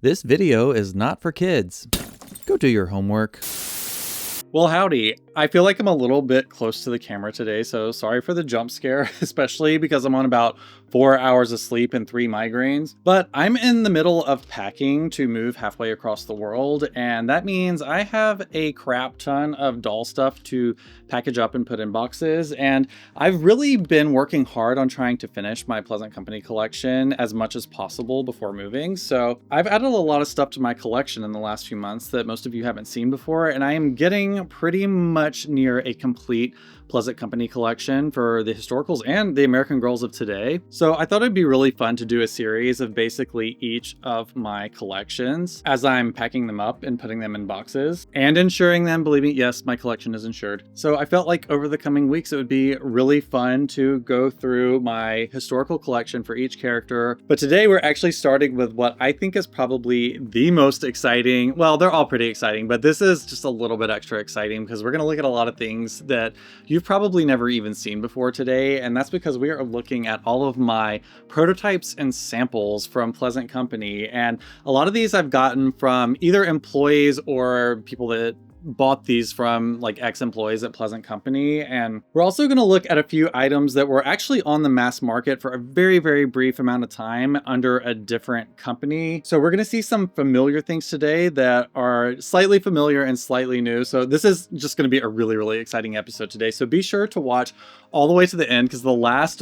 This video is not for kids. Go do your homework. Well, howdy. I feel like I'm a little bit close to the camera today, so sorry for the jump scare, especially because I'm on about 4 hours of sleep and 3 migraines. But I'm in the middle of packing to move halfway across the world, and that means I have a crap ton of doll stuff to package up and put in boxes. And I've really been working hard on trying to finish my Pleasant Company collection as much as possible before moving. So I've added a lot of stuff to my collection in the last few months that most of you haven't seen before, and I am getting pretty much near a complete Pleasant Company collection for the historicals and the American Girls of today. So I thought it'd be really fun to do a series of basically each of my collections as I'm packing them up and putting them in boxes and insuring them. Believe me, yes, my collection is insured. So I felt like over the coming weeks, it would be really fun to go through my historical collection for each character. But today we're actually starting with what I think is probably the most exciting. Well, they're all pretty exciting, but this is just a little bit extra exciting because we're going to look at a lot of things that you've probably never even seen before today, and that's because we are looking at all of my prototypes and samples from Pleasant Company, and a lot of these I've gotten from either employees or people that bought these from like ex-employees at Pleasant Company. And we're also going to look at a few items that were actually on the mass market for a very, very brief amount of time under a different company. So we're going to see some familiar things today that are slightly familiar and slightly new. So this is just going to be a really, really exciting episode today. So be sure to watch all the way to the end, because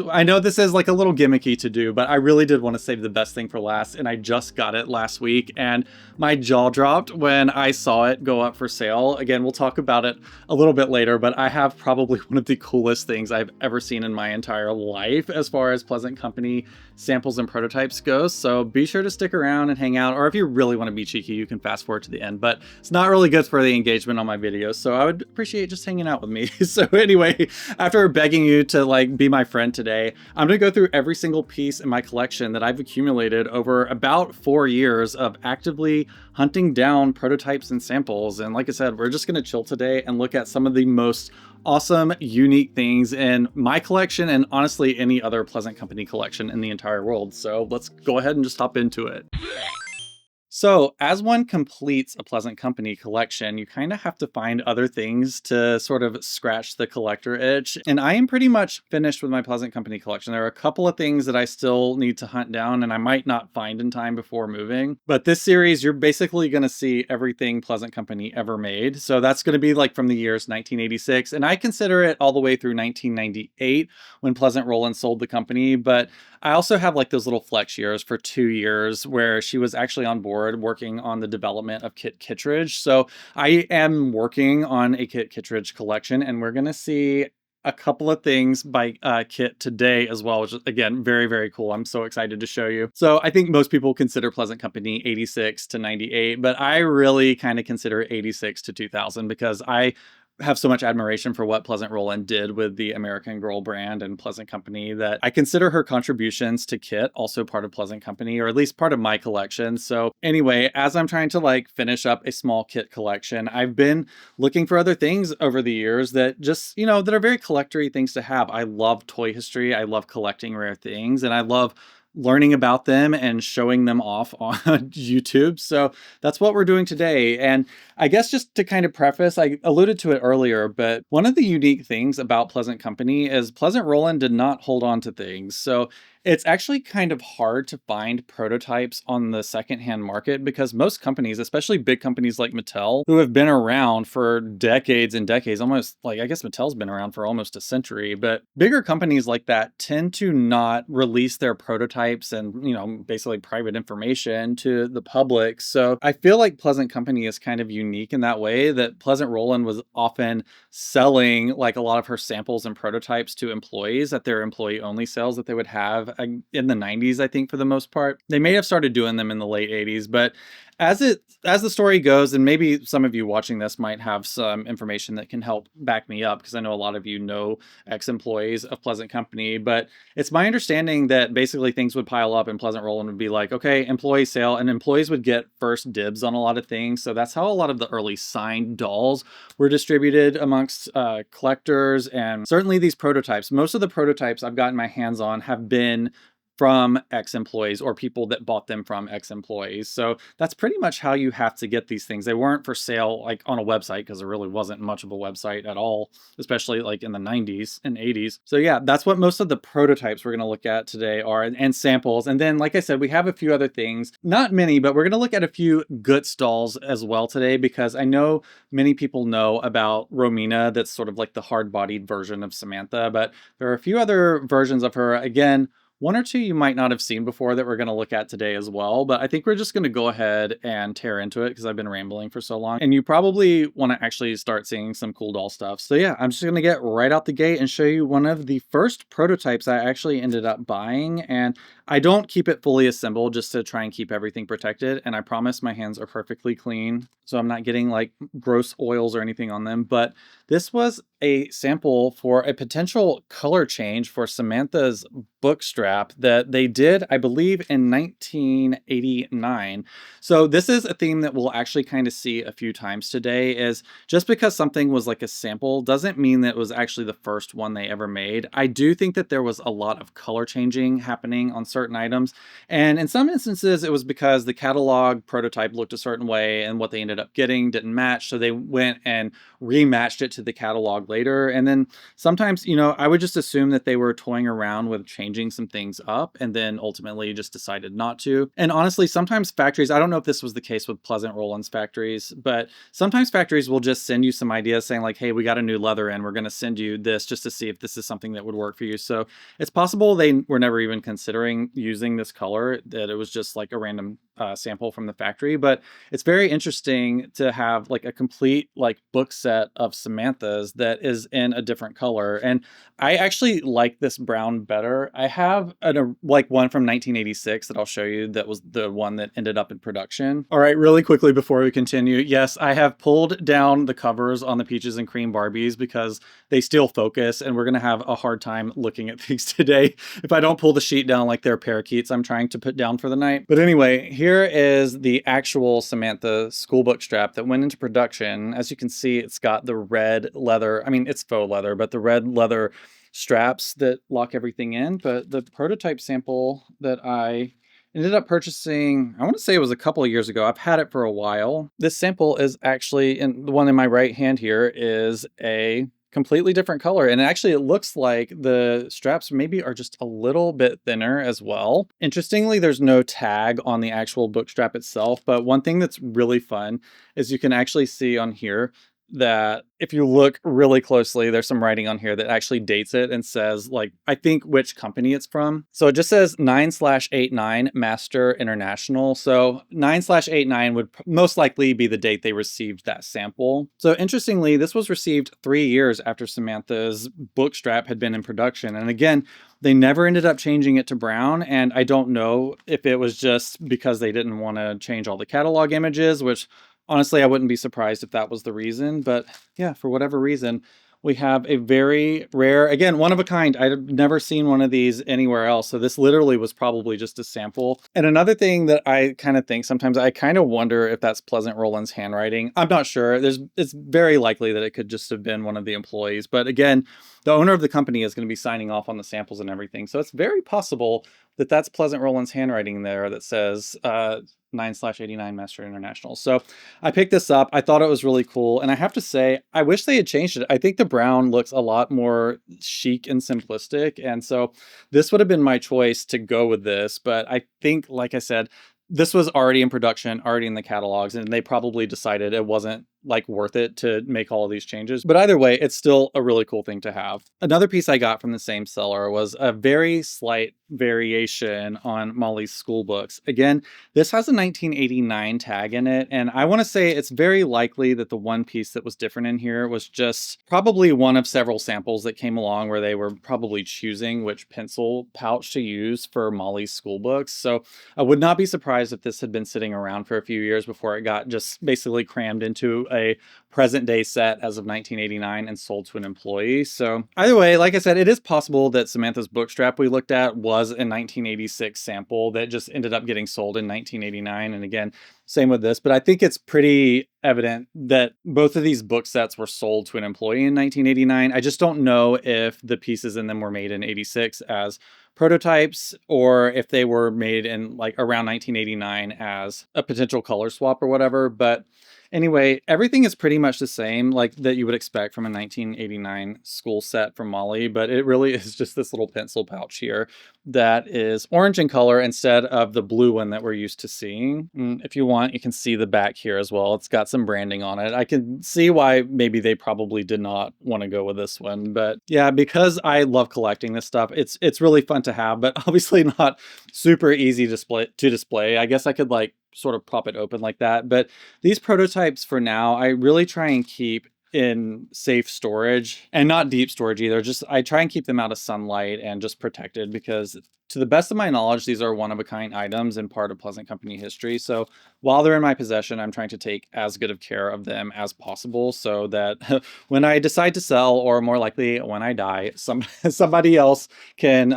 I know this is like a little gimmicky to do, but I really did want to save the best thing for last, and I just got it last week, and my jaw dropped when I saw it go up for sale. Again, we'll talk about it a little bit later, but I have probably one of the coolest things I've ever seen in my entire life as far as Pleasant Company samples and prototypes goes. So be sure to stick around and hang out, or if you really want to be cheeky, you can fast forward to the end, but it's not really good for the engagement on my videos, so I would appreciate just hanging out with me. So anyway, after begging you to like be my friend today, I'm gonna go through every single piece in my collection that I've accumulated over about 4 years of actively hunting down prototypes and samples. And like I said, we're just gonna chill today and look at some of the most awesome, unique things in my collection and honestly any other Pleasant Company collection in the entire world. So let's go ahead and just hop into it. So as one completes a Pleasant Company collection, you kind of have to find other things to sort of scratch the collector itch. And I am pretty much finished with my Pleasant Company collection. There are a couple of things that I still need to hunt down and I might not find in time before moving. But this series, you're basically going to see everything Pleasant Company ever made. So that's going to be like from the years 1986. And I consider it all the way through 1998 when Pleasant Rowland sold the company. But I also have like those little flex years for 2 years where she was actually on board working on the development of Kit Kittredge. So I am working on a Kit Kittredge collection, and we're going to see a couple of things by Kit today as well, which is, again, very, very cool. I'm so excited to show you. So I think most people consider Pleasant Company 86 to 98, but I really kind of consider 86 to 2000 because I have so much admiration for what Pleasant Rowland did with the American Girl brand and Pleasant Company that I consider her contributions to Kit also part of Pleasant Company, or at least part of my collection. So anyway, as I'm trying to like finish up a small Kit collection, I've been looking for other things over the years that just, that are very collector-y things to have. I love toy history. I love collecting rare things, and I love learning about them and showing them off on YouTube. So that's what we're doing today. And I guess just to kind of preface, I alluded to it earlier, but one of the unique things about Pleasant Company is Pleasant Rowland did not hold on to things. So it's actually kind of hard to find prototypes on the secondhand market because most companies, especially big companies like Mattel, who have been around for decades and decades, almost like, I guess Mattel's been around for almost a century, but bigger companies like that tend to not release their prototypes and, basically private information to the public. So I feel like Pleasant Company is kind of unique in that way, that Pleasant Rowland was often selling like a lot of her samples and prototypes to employees at their employee only sales that they would have in the 90s, I think, for the most part. They may have started doing them in the late 80s, but as the story goes, and maybe some of you watching this might have some information that can help back me up, because I know a lot of you know ex-employees of Pleasant Company, but it's my understanding that basically things would pile up and Pleasant Rowland would be like, okay, employee sale, and employees would get first dibs on a lot of things. So that's how a lot of the early signed dolls were distributed amongst collectors, and certainly these prototypes. Most of the prototypes I've gotten my hands on have been from ex-employees or people that bought them from ex-employees. So that's pretty much how you have to get these things. They weren't for sale like on a website because there really wasn't much of a website at all, especially like in the 90s and 80s. So yeah, that's what most of the prototypes we're going to look at today are, and samples. And then, like I said, we have a few other things, not many, but we're going to look at a few gut stalls as well today, because I know many people know about Romina. That's sort of like the hard-bodied version of Samantha, but there are a few other versions of her. Again, one or two you might not have seen before that we're going to look at today as well, but I think we're just going to go ahead and tear into it because I've been rambling for so long. And you probably want to actually start seeing some cool doll stuff. So yeah, I'm just going to get right out the gate and show you one of the first prototypes I actually ended up buying. And I don't keep it fully assembled just to try and keep everything protected. And I promise my hands are perfectly clean, so I'm not getting like gross oils or anything on them. But this was a sample for a potential color change for Samantha's book strap that they did, I believe, in 1989. So this is a theme that we'll actually kind of see a few times today. Is just because something was like a sample doesn't mean that it was actually the first one they ever made. I do think that there was a lot of color changing happening on certain items. And in some instances, it was because the catalog prototype looked a certain way and what they ended up getting didn't match. So they went and rematched it to the catalog later. And then sometimes, I would just assume that they were toying around with changing some things up and then ultimately just decided not to. And honestly, sometimes factories, I don't know if this was the case with Pleasant Rowland's factories, but sometimes factories will just send you some ideas saying like, hey, we got a new leather in, we're going to send you this just to see if this is something that would work for you. So it's possible they were never even considering using this color, that it was just like a random sample from the factory. But it's very interesting to have like a complete like book set of Samantha's that is in a different color. And I actually like this brown better. I have like one from 1986 that I'll show you that was the one that ended up in production. All right, really quickly before we continue, yes, I have pulled down the covers on the Peaches and Cream Barbies because they still focus, and we're going to have a hard time looking at these today if I don't pull the sheet down like they're parakeets I'm trying to put down for the night. But anyway, here is the actual Samantha schoolbook strap that went into production. As you can see, it's got the red leather. I mean, it's faux leather, but the red leather straps that lock everything in. But the prototype sample that I ended up purchasing, I want to say it was a couple of years ago. I've had it for a while. This sample is actually, and the one in my right hand here is a completely different color. And actually it looks like the straps maybe are just a little bit thinner as well. Interestingly, there's no tag on the actual book strap itself. But one thing that's really fun is you can actually see on here that if you look really closely, there's some writing on here that actually dates it and says, like, I think which company it's from. So it just says 9/89 Master International. So 9/89 would most likely be the date they received that sample. So interestingly, this was received 3 years after Samantha's book strap had been in production. And again, they never ended up changing it to brown. And I don't know if it was just because they didn't want to change all the catalog images, which honestly, I wouldn't be surprised if that was the reason. But yeah, for whatever reason, we have a very rare, again, one of a kind. I've never seen one of these anywhere else. So this literally was probably just a sample. And another thing that I kind of think sometimes, I kind of wonder if that's Pleasant Rowland's handwriting. I'm not sure. It's very likely that it could just have been one of the employees. But again, the owner of the company is going to be signing off on the samples and everything. So it's very possible that that's Pleasant Rowland's handwriting there that says 9/89 Master International. So I picked this up. I thought it was really cool. And I have to say, I wish they had changed it. I think the brown looks a lot more chic and simplistic. And so this would have been my choice to go with this. But I think, like I said, this was already in production, already in the catalogs, and they probably decided it wasn't like worth it to make all of these changes. But either way, it's still a really cool thing to have. Another piece I got from the same seller was a very slight variation on Molly's school books. Again, this has a 1989 tag in it, and I want to say it's very likely that the one piece that was different in here was just probably one of several samples that came along where they were probably choosing which pencil pouch to use for Molly's school books. So I would not be surprised if this had been sitting around for a few years before it got just basically crammed into a present day set as of 1989 and sold to an employee. So either way, like I said, it is possible that Samantha's book strap we looked at was a 1986 sample that just ended up getting sold in 1989. And again, same with this, but I think it's pretty evident that both of these book sets were sold to an employee in 1989. I just don't know if the pieces in them were made in 86 as prototypes or if they were made in like around 1989 as a potential color swap or whatever. But anyway, everything is pretty much the same, like that you would expect from a 1989 school set from Molly, but it really is just this little pencil pouch here that is orange in color instead of the blue one that we're used to seeing. If you want, you can see the back here as well. It's got some branding on it. I can see why maybe they probably did not want to go with this one, but yeah, because I love collecting this stuff, it's really fun to have, but obviously not super easy to display. I guess I could like sort of prop it open like that, but these prototypes for now, I really try and keep in safe storage and not deep storage either. Just I try and keep them out of sunlight and just protected because to the best of my knowledge, these are one of a kind items and part of Pleasant Company history. So while they're in my possession, I'm trying to take as good of care of them as possible so that when I decide to sell, or more likely when I die, somebody else can,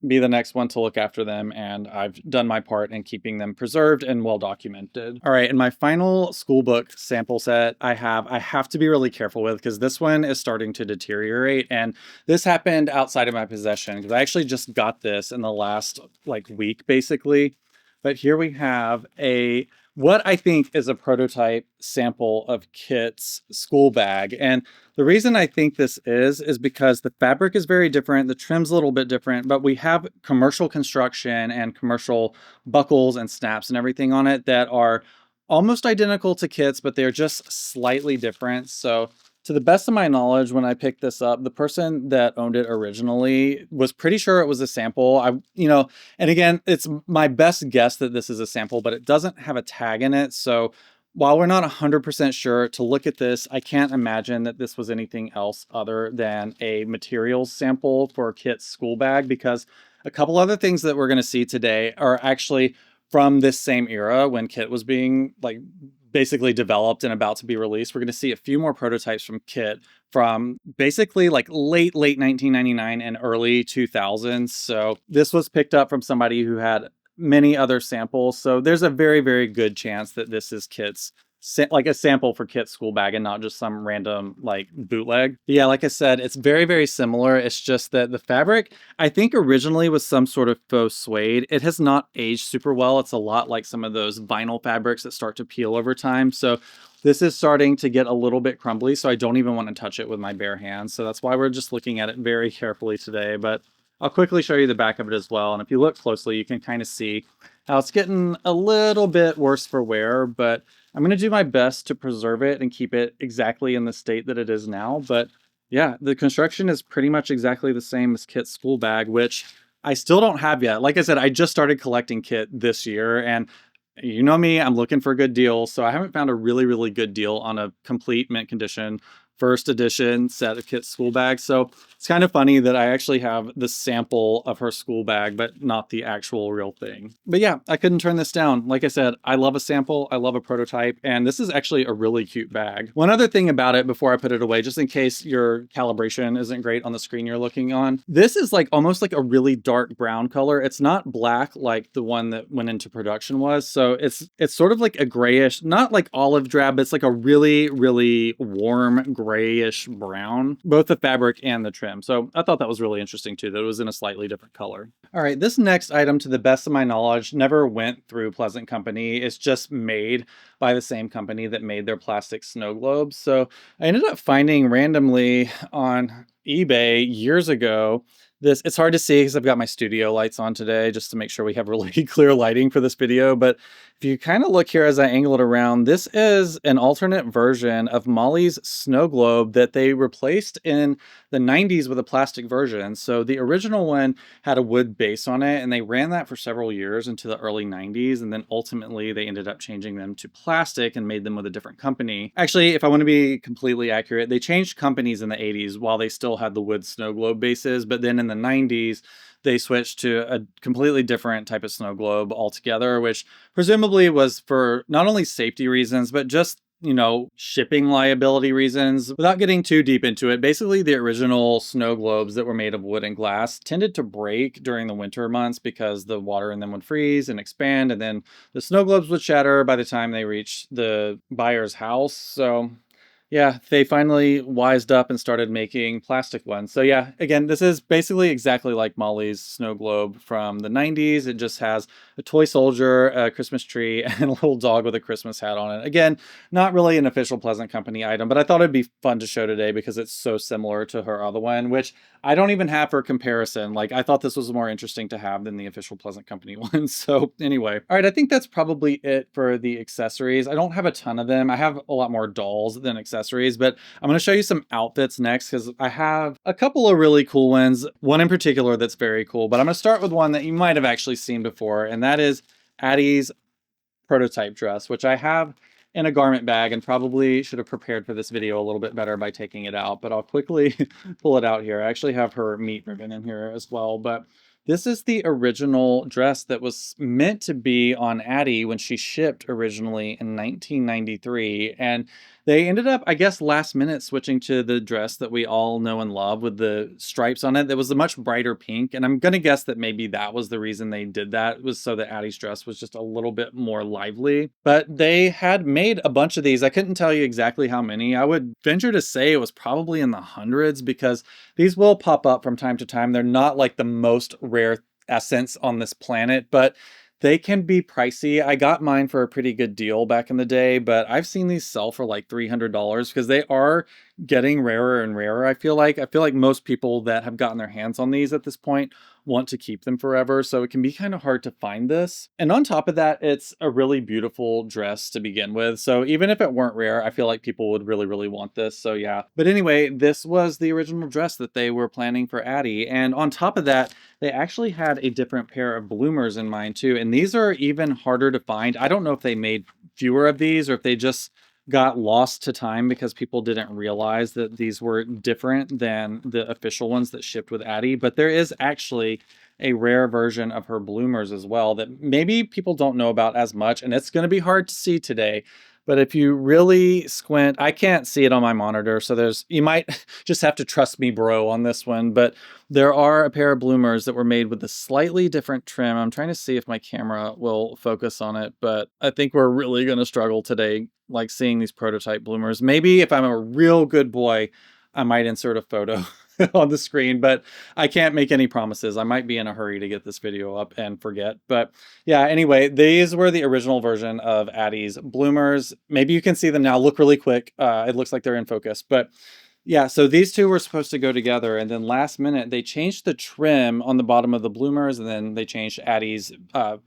be the next one to look after them. And I've done my part in keeping them preserved and well documented. All right, in my final school book sample set I have to be really careful with because this one is starting to deteriorate. And this happened outside of my possession because I actually just got this in the last like week basically. But here we have what I think is a prototype sample of Kit's school bag. And the reason I think this is because the fabric is very different, the trim's a little bit different, but we have commercial construction and commercial buckles and snaps and everything on it that are almost identical to Kit's, but they're just slightly different. So to the best of my knowledge, when I picked this up, the person that owned it originally was pretty sure it was a sample. And again, it's my best guess that this is a sample, but it doesn't have a tag in it. So while we're not 100% sure, to look at this, I can't imagine that this was anything else other than a materials sample for Kit's school bag, because a couple other things that we're going to see today are actually from this same era when Kit was being like basically developed and about to be released. We're going to see a few more prototypes from Kit from basically like late 1999 and early 2000s. So this was picked up from somebody who had many other samples. So there's a very, very good chance that this is Kit's like a sample for Kit's school bag and not just some random like bootleg. But yeah, like I said, it's very, very similar. It's just that the fabric, I think originally was some sort of faux suede. It has not aged super well. It's a lot like some of those vinyl fabrics that start to peel over time. So this is starting to get a little bit crumbly, so I don't even want to touch it with my bare hands. So that's why we're just looking at it very carefully today. But I'll quickly show you the back of it as well. And if you look closely, you can kind of see how it's getting a little bit worse for wear, but I'm going to do my best to preserve it and keep it exactly in the state that it is now. But yeah, the construction is pretty much exactly the same as Kit's school bag, which I still don't have yet. Like I said, I just started collecting Kit this year, and you know me, I'm looking for a good deal. So I haven't found a really, really good deal on a complete mint condition first edition set of Kit's school bag. So it's kind of funny that I actually have the sample of her school bag, but not the actual real thing. But yeah, I couldn't turn this down. Like I said, I love a sample, I love a prototype, and this is actually a really cute bag. One other thing about it before I put it away, just in case your calibration isn't great on the screen you're looking on, this is like almost like a really dark brown color. It's not black like the one that went into production was. So it's sort of like a grayish, not like olive drab, but it's like a really, really warm grayish brown, both the fabric and the trim. So I thought that was really interesting too, that it was in a slightly different color. All right, this next item, to the best of my knowledge, never went through Pleasant Company. It's just made by the same company that made their plastic snow globes. So I ended up finding randomly on eBay years ago it's hard to see because I've got my studio lights on today just to make sure we have really clear lighting for this video. But if you kind of look here as I angle it around, this is an alternate version of Molly's snow globe that they replaced in the 90s with a plastic version. So the original one had a wood base on it, and they ran that for several years into the early 90s. And then ultimately they ended up changing them to plastic and made them with a different company. Actually, if I want to be completely accurate, they changed companies in the 80s while they still had the wood snow globe bases. But then in the 90s, they switched to a completely different type of snow globe altogether, which presumably was for not only safety reasons, but just, shipping liability reasons. Without getting too deep into it, basically the original snow globes that were made of wood and glass tended to break during the winter months because the water in them would freeze and expand, and then the snow globes would shatter by the time they reached the buyer's house. So Yeah, they finally wised up and started making plastic ones. So yeah, again, this is basically exactly like Molly's snow globe from the 90s. It just has a toy soldier, a Christmas tree, and a little dog with a Christmas hat on it. Again, not really an official Pleasant Company item, but I thought it'd be fun to show today because it's so similar to her other one, which I don't even have for comparison. Like, I thought this was more interesting to have than the official Pleasant Company one. So anyway, all right, I think that's probably it for the accessories. I don't have a ton of them. I have a lot more dolls than accessories, but I'm going to show you some outfits next because I have a couple of really cool ones. One in particular that's very cool, but I'm going to start with one that you might have actually seen before, and that is Addie's prototype dress, which I have in a garment bag and probably should have prepared for this video a little bit better by taking it out, but I'll quickly pull it out here. I actually have her meat ribbon in here as well, but this is the original dress that was meant to be on Addie when she shipped originally in 1993. And they ended up, I guess, last minute switching to the dress that we all know and love with the stripes on it. That was a much brighter pink. And I'm going to guess that maybe that was the reason they did that, was so that Addie's dress was just a little bit more lively. But they had made a bunch of these. I couldn't tell you exactly how many. I would venture to say it was probably in the hundreds because these will pop up from time to time. They're not like the most rare essence on this planet, but they can be pricey. I got mine for a pretty good deal back in the day, but I've seen these sell for like $300 because they are getting rarer and rarer. I feel like most people that have gotten their hands on these at this point want to keep them forever, so it can be kind of hard to find this. And on top of that, it's a really beautiful dress to begin with. So even if it weren't rare, I feel like people would really, really want this. So yeah. But anyway, this was the original dress that they were planning for Addie. And on top of that, they actually had a different pair of bloomers in mind too. And these are even harder to find. I don't know if they made fewer of these or if they just got lost to time because people didn't realize that these were different than the official ones that shipped with Addie. But there is actually a rare version of her bloomers as well that maybe people don't know about as much, and it's going to be hard to see today. But if you really squint, I can't see it on my monitor, so you might just have to trust me, bro, on this one. But there are a pair of bloomers that were made with a slightly different trim. I'm trying to see if my camera will focus on it, but I think we're really going to struggle today, like seeing these prototype bloomers. Maybe if I'm a real good boy, I might insert a photo on the screen, but I can't make any promises. I might be in a hurry to get this video up and forget. But yeah, anyway, these were the original version of Addie's bloomers. Maybe you can see them now. Look really quick. It looks like they're in focus, but yeah, so these two were supposed to go together, and then last minute they changed the trim on the bottom of the bloomers, and then they changed Addie's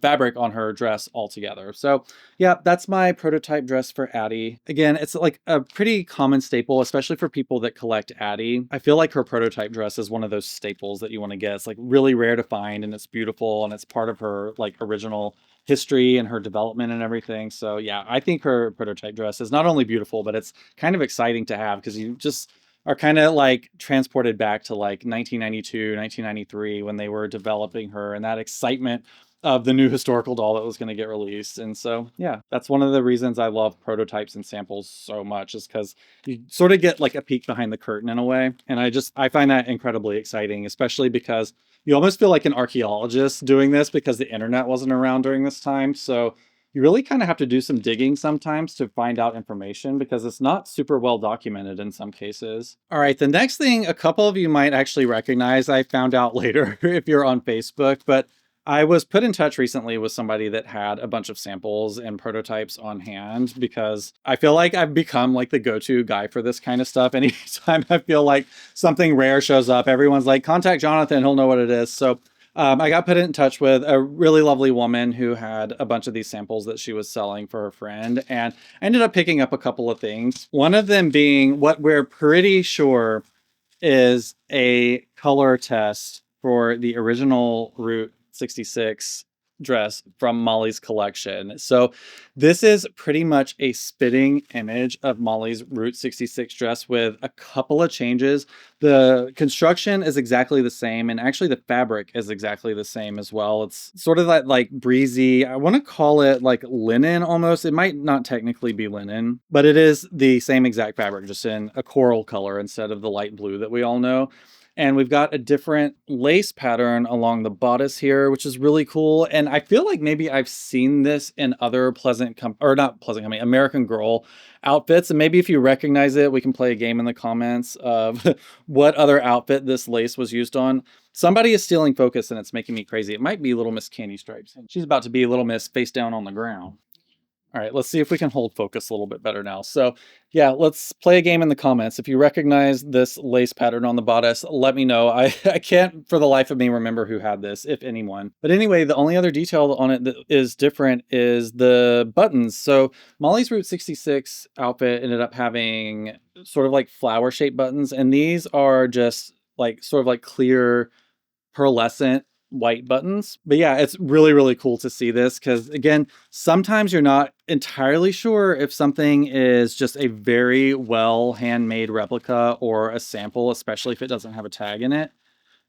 fabric on her dress altogether. So yeah, that's my prototype dress for Addie. Again, it's like a pretty common staple, especially for people that collect Addie. I feel like her prototype dress is one of those staples that you want to get. It's like really rare to find, and it's beautiful, and it's part of her like original history and her development and everything. So yeah, I think her prototype dress is not only beautiful, but it's kind of exciting to have because you just are kind of like transported back to like 1992, 1993 when they were developing her and that excitement of the new historical doll that was going to get released. And so, yeah, that's one of the reasons I love prototypes and samples so much, is because you sort of get like a peek behind the curtain in a way. And I find that incredibly exciting, especially because you almost feel like an archaeologist doing this because the internet wasn't around during this time. So you really kind of have to do some digging sometimes to find out information because it's not super well documented in some cases. All right, the next thing a couple of you might actually recognize, I found out later if you're on Facebook, but I was put in touch recently with somebody that had a bunch of samples and prototypes on hand because I feel like I've become like the go-to guy for this kind of stuff. Anytime I feel like something rare shows up, everyone's like, contact Jonathan, he'll know what it is. So I got put in touch with a really lovely woman who had a bunch of these samples that she was selling for her friend, and I ended up picking up a couple of things. One of them being what we're pretty sure is a color test for the original Route 66 dress from Molly's collection. So this is pretty much a spitting image of Molly's Route 66 dress with a couple of changes. The construction is exactly the same, and actually the fabric is exactly the same as well. It's sort of that like breezy, I want to call it like linen almost. It might not technically be linen, but it is the same exact fabric, just in a coral color instead of the light blue that we all know. And we've got a different lace pattern along the bodice here, which is really cool. And I feel like maybe I've seen this in other American Girl outfits. And maybe if you recognize it, we can play a game in the comments of what other outfit this lace was used on. Somebody is stealing focus and it's making me crazy. It might be Little Miss Candy Stripes. She's about to be Little Miss face down on the ground. All right, let's see if we can hold focus a little bit better now. So yeah, let's play a game in the comments. If you recognize this lace pattern on the bodice, let me know. I can't for the life of me remember who had this, if anyone. But anyway, the only other detail on it that is different is the buttons. So Molly's Route 66 outfit ended up having sort of like flower shaped buttons. And these are just like sort of like clear pearlescent white buttons. But yeah, it's really, really cool to see this because again, sometimes you're not entirely sure if something is just a very well handmade replica or a sample, especially if it doesn't have a tag in it.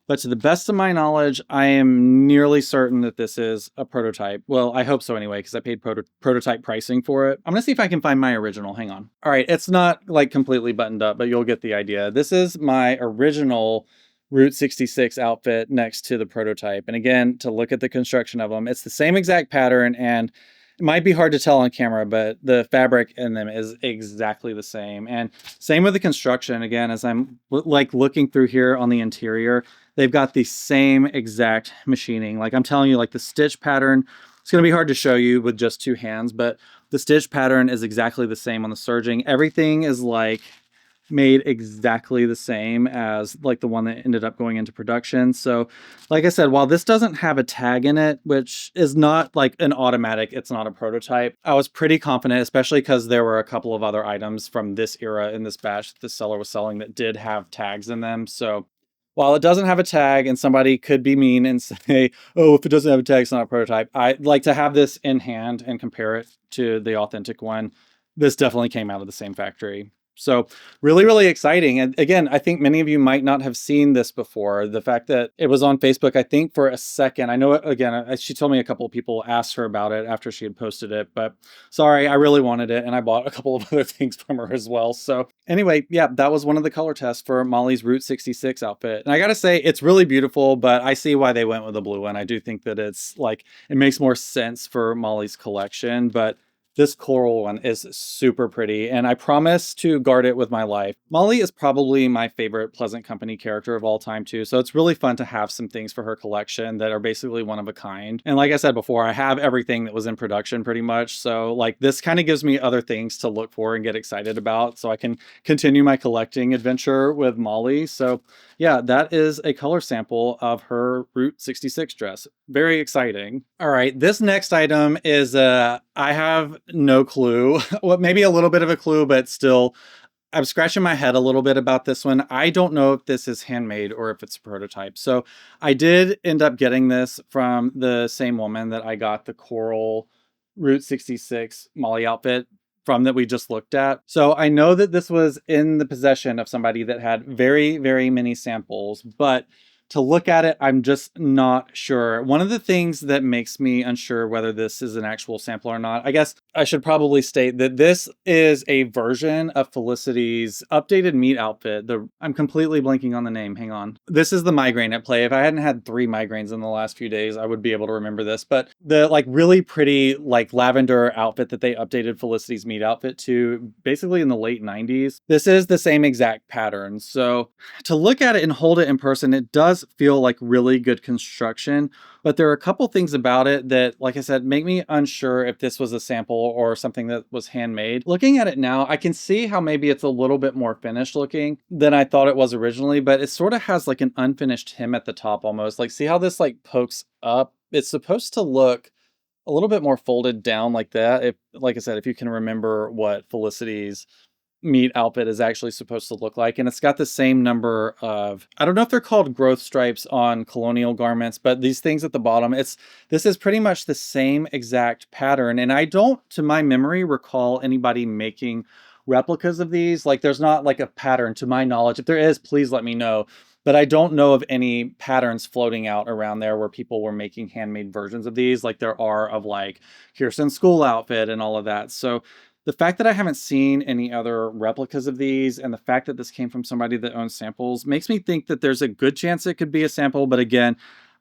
But to the best of my knowledge, I am nearly certain that this is a prototype. Well, I hope so anyway, because I paid prototype pricing for it. I'm going to see if I can find my original. Hang on. All right, it's not like completely buttoned up, but you'll get the idea. This is my original Route 66 outfit next to the prototype. And again, to look at the construction of them, it's the same exact pattern and it might be hard to tell on camera, but the fabric in them is exactly the same. And same with the construction. Again, as I'm like looking through here on the interior, they've got the same exact machining. Like I'm telling you, like the stitch pattern, it's going to be hard to show you with just two hands, but the stitch pattern is exactly the same on the serging. Everything is like made exactly the same as like the one that ended up going into production. So like I said, while this doesn't have a tag in it, which is not like an automatic, it's not a prototype, I was pretty confident, especially because there were a couple of other items from this era in this batch that the seller was selling that did have tags in them. So while it doesn't have a tag and somebody could be mean and say, oh, if it doesn't have a tag, it's not a prototype, I'd like to have this in hand and compare it to the authentic one. This definitely came out of the same factory. So really, really exciting. And again, I think many of you might not have seen this before. The fact that it was on Facebook, I think for a second, I know, again, she told me a couple of people asked her about it after she had posted it, but sorry, I really wanted it. And I bought a couple of other things from her as well. So anyway, yeah, that was one of the color tests for Molly's Route 66 outfit. And I got to say, it's really beautiful, but I see why they went with the blue one. I do think that it's like, it makes more sense for Molly's collection, but this coral one is super pretty, and I promise to guard it with my life. Molly is probably my favorite Pleasant Company character of all time too, so it's really fun to have some things for her collection that are basically one of a kind. And like I said before, I have everything that was in production pretty much, so like this kind of gives me other things to look for and get excited about so I can continue my collecting adventure with Molly. So yeah, that is a color sample of her Route 66 dress. Very exciting. All right, this next item is I have no clue. Well, maybe a little bit of a clue, but still, I'm scratching my head a little bit about this one. I don't know if this is handmade or if it's a prototype. So I did end up getting this from the same woman that I got the coral Route 66 Molly outfit from that we just looked at. So I know that this was in the possession of somebody that had very, very many samples, but to look at it, I'm just not sure. One of the things that makes me unsure whether this is an actual sample or not, I guess I should probably state that this is a version of Felicity's updated meat outfit. I'm completely blanking on the name. Hang on. This is the migraine at play. If I hadn't had 3 migraines in the last few days, I would be able to remember this. But the like really pretty like lavender outfit that they updated Felicity's meat outfit to basically in the late 90s. This is the same exact pattern. So to look at it and hold it in person, it does feel like really good construction, but there are a couple things about it that, like I said, make me unsure if this was a sample or something that was handmade. Looking at it now, I can see how maybe it's a little bit more finished looking than I thought it was originally, but it sort of has like an unfinished hem at the top almost. Like, see how this like pokes up? It's supposed to look a little bit more folded down like that. If, like I said, if you can remember what Felicity's meat outfit is actually supposed to look like. And it's got the same number of, I don't know if they're called growth stripes on colonial garments, but these things at the bottom, this is pretty much the same exact pattern. And I don't, to my memory, recall anybody making replicas of these. Like there's not like a pattern to my knowledge. If there is, please let me know. But I don't know of any patterns floating out around there where people were making handmade versions of these like there are of like Kirsten's school outfit and all of that. So the fact that I haven't seen any other replicas of these and the fact that this came from somebody that owns samples makes me think that there's a good chance it could be a sample. But again,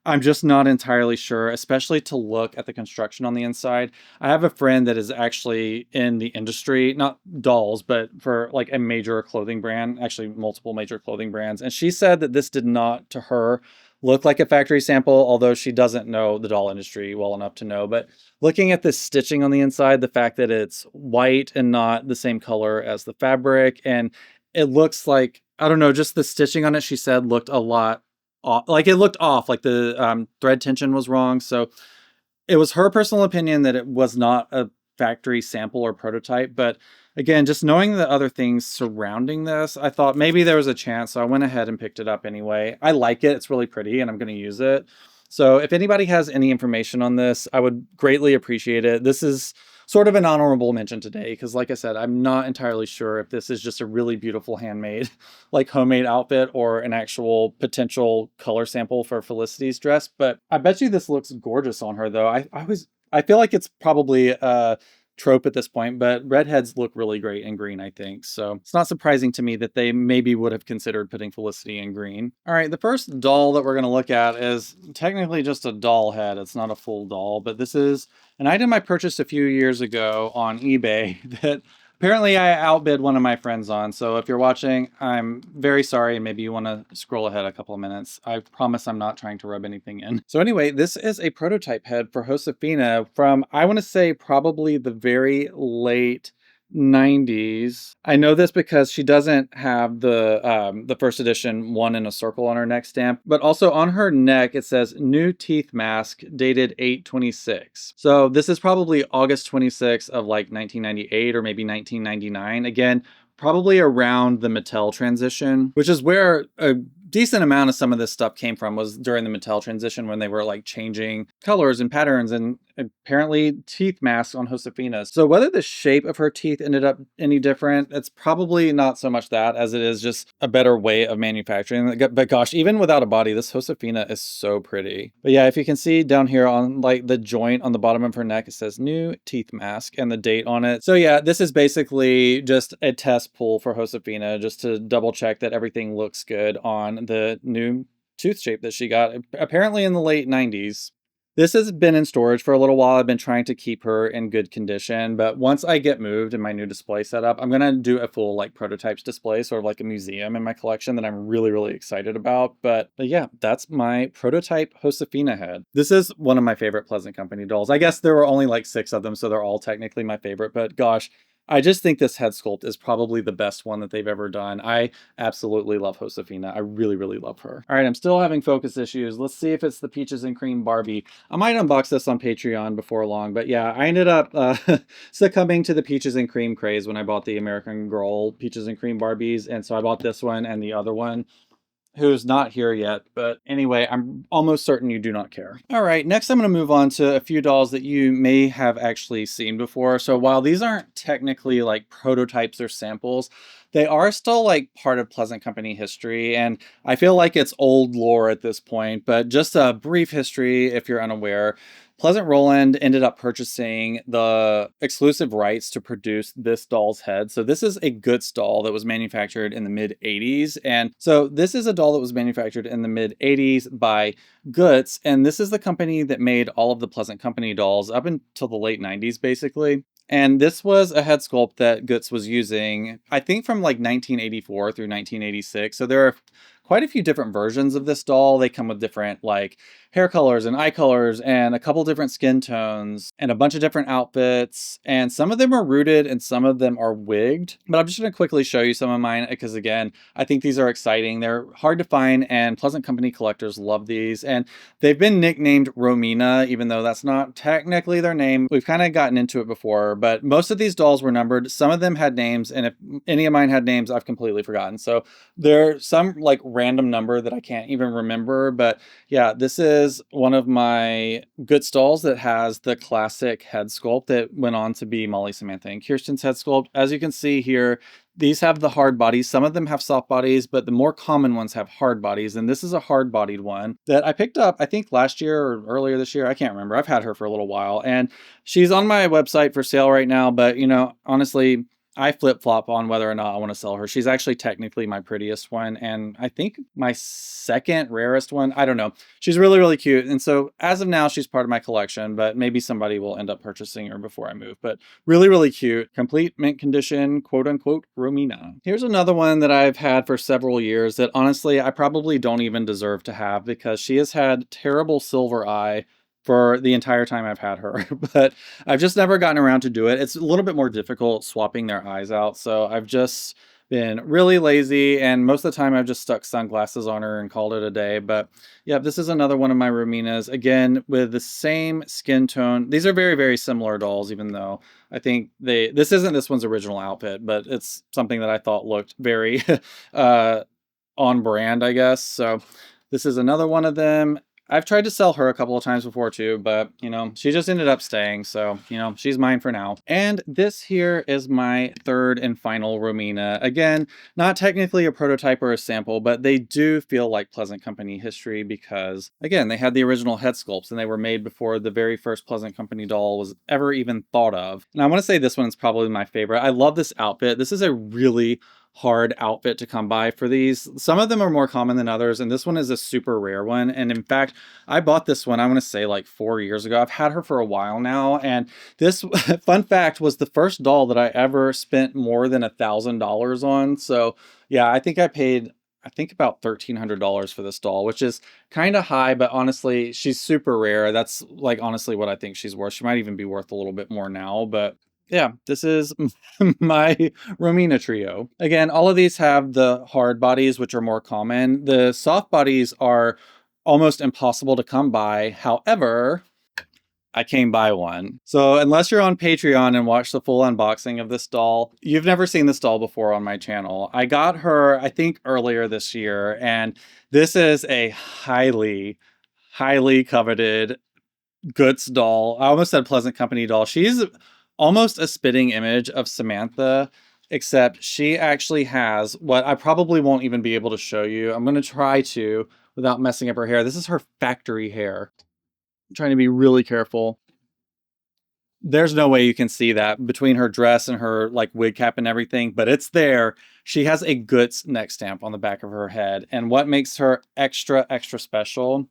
I'm just not entirely sure, especially to look at the construction on the inside. I have a friend that is actually in the industry, not dolls, but for like a major clothing brand, actually multiple major clothing brands. And she said that this did not, to her, look like a factory sample, although she doesn't know the doll industry well enough to know. But looking at the stitching on the inside, the fact that it's white and not the same color as the fabric, and it looks like, I don't know, just the stitching on it, she said, looked a lot off. Like it looked off, like the thread tension was wrong. So it was her personal opinion that it was not a factory sample or prototype. But again, just knowing the other things surrounding this, I thought maybe there was a chance. So I went ahead and picked it up anyway. I like it. It's really pretty and I'm going to use it. So if anybody has any information on this, I would greatly appreciate it. This is sort of an honorable mention today because, like I said, I'm not entirely sure if this is just a really beautiful handmade, like homemade outfit or an actual potential color sample for Felicity's dress. But I bet you this looks gorgeous on her, though. I feel like it's probably a trope at this point, but redheads look really great in green, I think. So it's not surprising to me that they maybe would have considered putting Felicity in green. All right, the first doll that we're going to look at is technically just a doll head. It's not a full doll, but this is an item I purchased a few years ago on eBay that apparently I outbid one of my friends on. So if you're watching, I'm very sorry, and maybe you want to scroll ahead a couple of minutes. I promise I'm not trying to rub anything in. So anyway, this is a prototype head for Josefina from, I want to say, probably the very late 90s. I know this because she doesn't have the first edition one in a circle on her neck stamp, but also on her neck it says new teeth mask dated 8/26. So this is probably August 26th of like 1998 or maybe 1999. Again, probably around the Mattel transition, which is where a decent amount of some of this stuff came from, was during the Mattel transition when they were like changing colors and patterns and apparently teeth masks on Josefina. So whether the shape of her teeth ended up any different, it's probably not so much that as it is just a better way of manufacturing. But gosh, even without a body, this Josefina is so pretty. But yeah, if you can see down here on like the joint on the bottom of her neck, it says new teeth mask and the date on it. So yeah, this is basically just a test pull for Josefina just to double check that everything looks good on the new tooth shape that she got apparently in the late 90s. This has been in storage for a little while. I've been trying to keep her in good condition, but once I get moved and my new display set up, I'm going to do a full like prototypes display, sort of like a museum in my collection that I'm really, really excited about. But yeah, that's my prototype Josefina head. This is one of my favorite Pleasant Company dolls. I guess there were only like 6 of them, so they're all technically my favorite, but gosh, I just think this head sculpt is probably the best one that they've ever done. I absolutely love Josefina. I really, really love her. All right, I'm still having focus issues. Let's see if it's the Peaches and Cream Barbie. I might unbox this on Patreon before long, but yeah, I ended up succumbing to the Peaches and Cream craze when I bought the American Girl Peaches and Cream Barbies, and so I bought this one and the other one, who's not here yet. But anyway, I'm almost certain you do not care. All right, next I'm going to move on to a few dolls that you may have actually seen before. So while these aren't technically like prototypes or samples, they are still like part of Pleasant Company history, and I feel like it's old lore at this point. But just a brief history if you're unaware. Pleasant Rowland ended up purchasing the exclusive rights to produce this doll's head. So this is a Goods doll that was manufactured in the mid 80s. And so this is a doll that was manufactured in the mid 80s by Goods. And this is the company that made all of the Pleasant Company dolls up until the late 90s, basically. And this was a head sculpt that Goods was using, I think from like 1984 through 1986. So there are quite a few different versions of this doll. They come with different like hair colors and eye colors and a couple different skin tones and a bunch of different outfits. And some of them are rooted and some of them are wigged. But I'm just going to quickly show you some of mine because again, I think these are exciting. They're hard to find and Pleasant Company collectors love these. And they've been nicknamed Romina, even though that's not technically their name. We've kind of gotten into it before, but most of these dolls were numbered. Some of them had names, and if any of mine had names, I've completely forgotten. So there's some like random number that I can't even remember. But yeah, this is is one of my good stalls that has the classic head sculpt that went on to be Molly, Samantha, and Kirsten's head sculpt. As you can see here, these have the hard bodies. Some of them have soft bodies, but the more common ones have hard bodies. And this is a hard bodied one that I picked up, I think last year or earlier this year. I can't remember. I've had her for a little while, and she's on my website for sale right now. But, you know, honestly, I flip-flop on whether or not I want to sell her. She's actually technically my prettiest one, and I think my second rarest one. I don't know. She's really, really cute. And so as of now, she's part of my collection, but maybe somebody will end up purchasing her before I move. But really, really cute. Complete mint condition, quote unquote, Romina. Here's another one that I've had for several years that honestly, I probably don't even deserve to have because she has had terrible silver eye for the entire time I've had her, but I've just never gotten around to do it. It's a little bit more difficult swapping their eyes out, so I've just been really lazy, and most of the time I've just stuck sunglasses on her and called it a day. But yeah, this is another one of my Rominas, again with the same skin tone. These are very, very similar dolls, even though I think this isn't this one's original outfit, but it's something that I thought looked very on brand, I guess. So this is another one of them. I've tried to sell her a couple of times before too, but you know, she just ended up staying. So, you know, she's mine for now. And this here is my third and final Romina. Again, not technically a prototype or a sample, but they do feel like Pleasant Company history because again, they had the original head sculpts and they were made before the very first Pleasant Company doll was ever even thought of. And I want to say this one's probably my favorite. I love this outfit. This is a really hard outfit to come by for these. Some of them are more common than others, and this one is a super rare one. And in fact, I bought this one, I want to say like 4 years ago. I've had her for a while now, and this fun fact was the first doll that I ever spent more than $1,000 on. So yeah, I think I paid about $1,300 for this doll, which is kind of high, but honestly, she's super rare. That's like honestly what I think she's worth. She might even be worth a little bit more now, but yeah, this is my Romina trio. Again, all of these have the hard bodies, which are more common. The soft bodies are almost impossible to come by. However, I came by one. So unless you're on Patreon and watch the full unboxing of this doll, you've never seen this doll before on my channel. I got her, I think, earlier this year, and this is a highly, highly coveted Goods doll. I almost said Pleasant Company doll. She's almost a spitting image of Samantha, except she actually has what I probably won't even be able to show you. I'm going to try to without messing up her hair. This is her factory hair. I'm trying to be really careful. There's no way you can see that between her dress and her like wig cap and everything, but it's there. She has a Goods neck stamp on the back of her head. And what makes her extra, extra special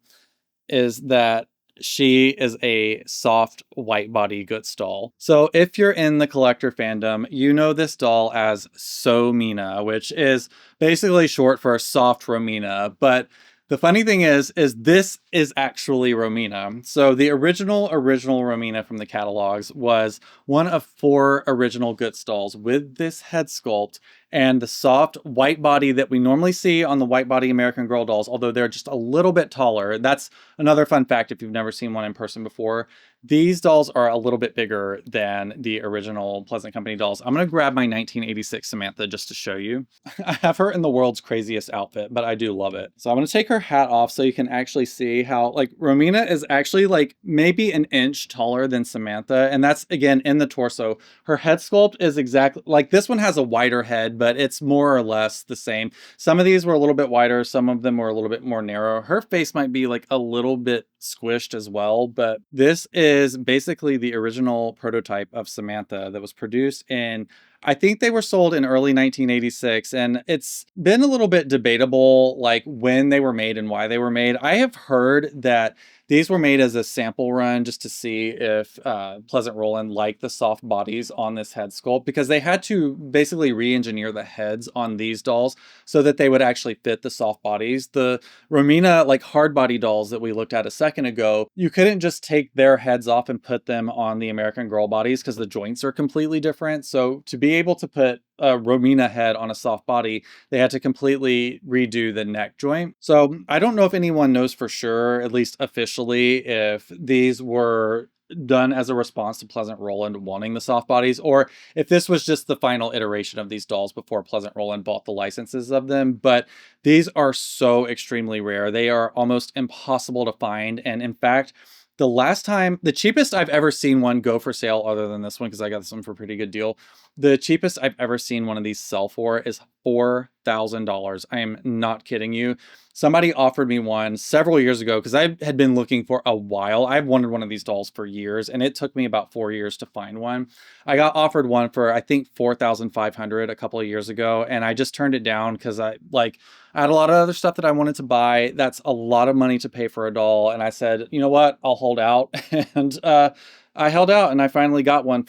is that she is a soft white body Goods doll. So if you're in the collector fandom, you know this doll as So Mina, which is basically short for soft Romina. But the funny thing is this is actually Romina. So the original Romina from the catalogs was one of 4 original Goods dolls with this head sculpt and the soft white body that we normally see on the white body American Girl dolls, although they're just a little bit taller. That's another fun fact if you've never seen one in person before. These dolls are a little bit bigger than the original Pleasant Company dolls. I'm going to grab my 1986 Samantha just to show you. I have her in the world's craziest outfit, but I do love it. So I'm going to take her hat off so you can actually see how like Romina is actually like maybe an inch taller than Samantha. And that's again in the torso. Her head sculpt is exactly like this one has a wider head, but it's more or less the same. Some of these were a little bit wider. Some of them were a little bit more narrow. Her face might be like a little bit squished as well, but this is basically the original prototype of Samantha that was produced in, I think they were sold in early 1986, and it's been a little bit debatable like when they were made and why they were made. I have heard that these were made as a sample run just to see if Pleasant Rowland liked the soft bodies on this head sculpt, because they had to basically re-engineer the heads on these dolls so that they would actually fit the soft bodies. The Romina like hard body dolls that we looked at a second ago, you couldn't just take their heads off and put them on the American Girl bodies because the joints are completely different. So to be able to put a Romina head on a soft body, they had to completely redo the neck joint. So I don't know if anyone knows for sure, at least officially, if these were done as a response to Pleasant Rowland wanting the soft bodies, or if this was just the final iteration of these dolls before Pleasant Rowland bought the licenses of them. But these are so extremely rare. They are almost impossible to find. And in fact, the cheapest I've ever seen one go for sale, other than this one, because I got this one for a pretty good deal. The cheapest I've ever seen one of these sell for is $4,000. I am not kidding you. Somebody offered me one several years ago because I had been looking for a while. I've wanted one of these dolls for years, and it took me about 4 years to find one. I got offered one for, I think, $4,500 a couple of years ago, and I just turned it down because I had a lot of other stuff that I wanted to buy. That's a lot of money to pay for a doll. And I said, you know what? I'll hold out. And I held out and I finally got one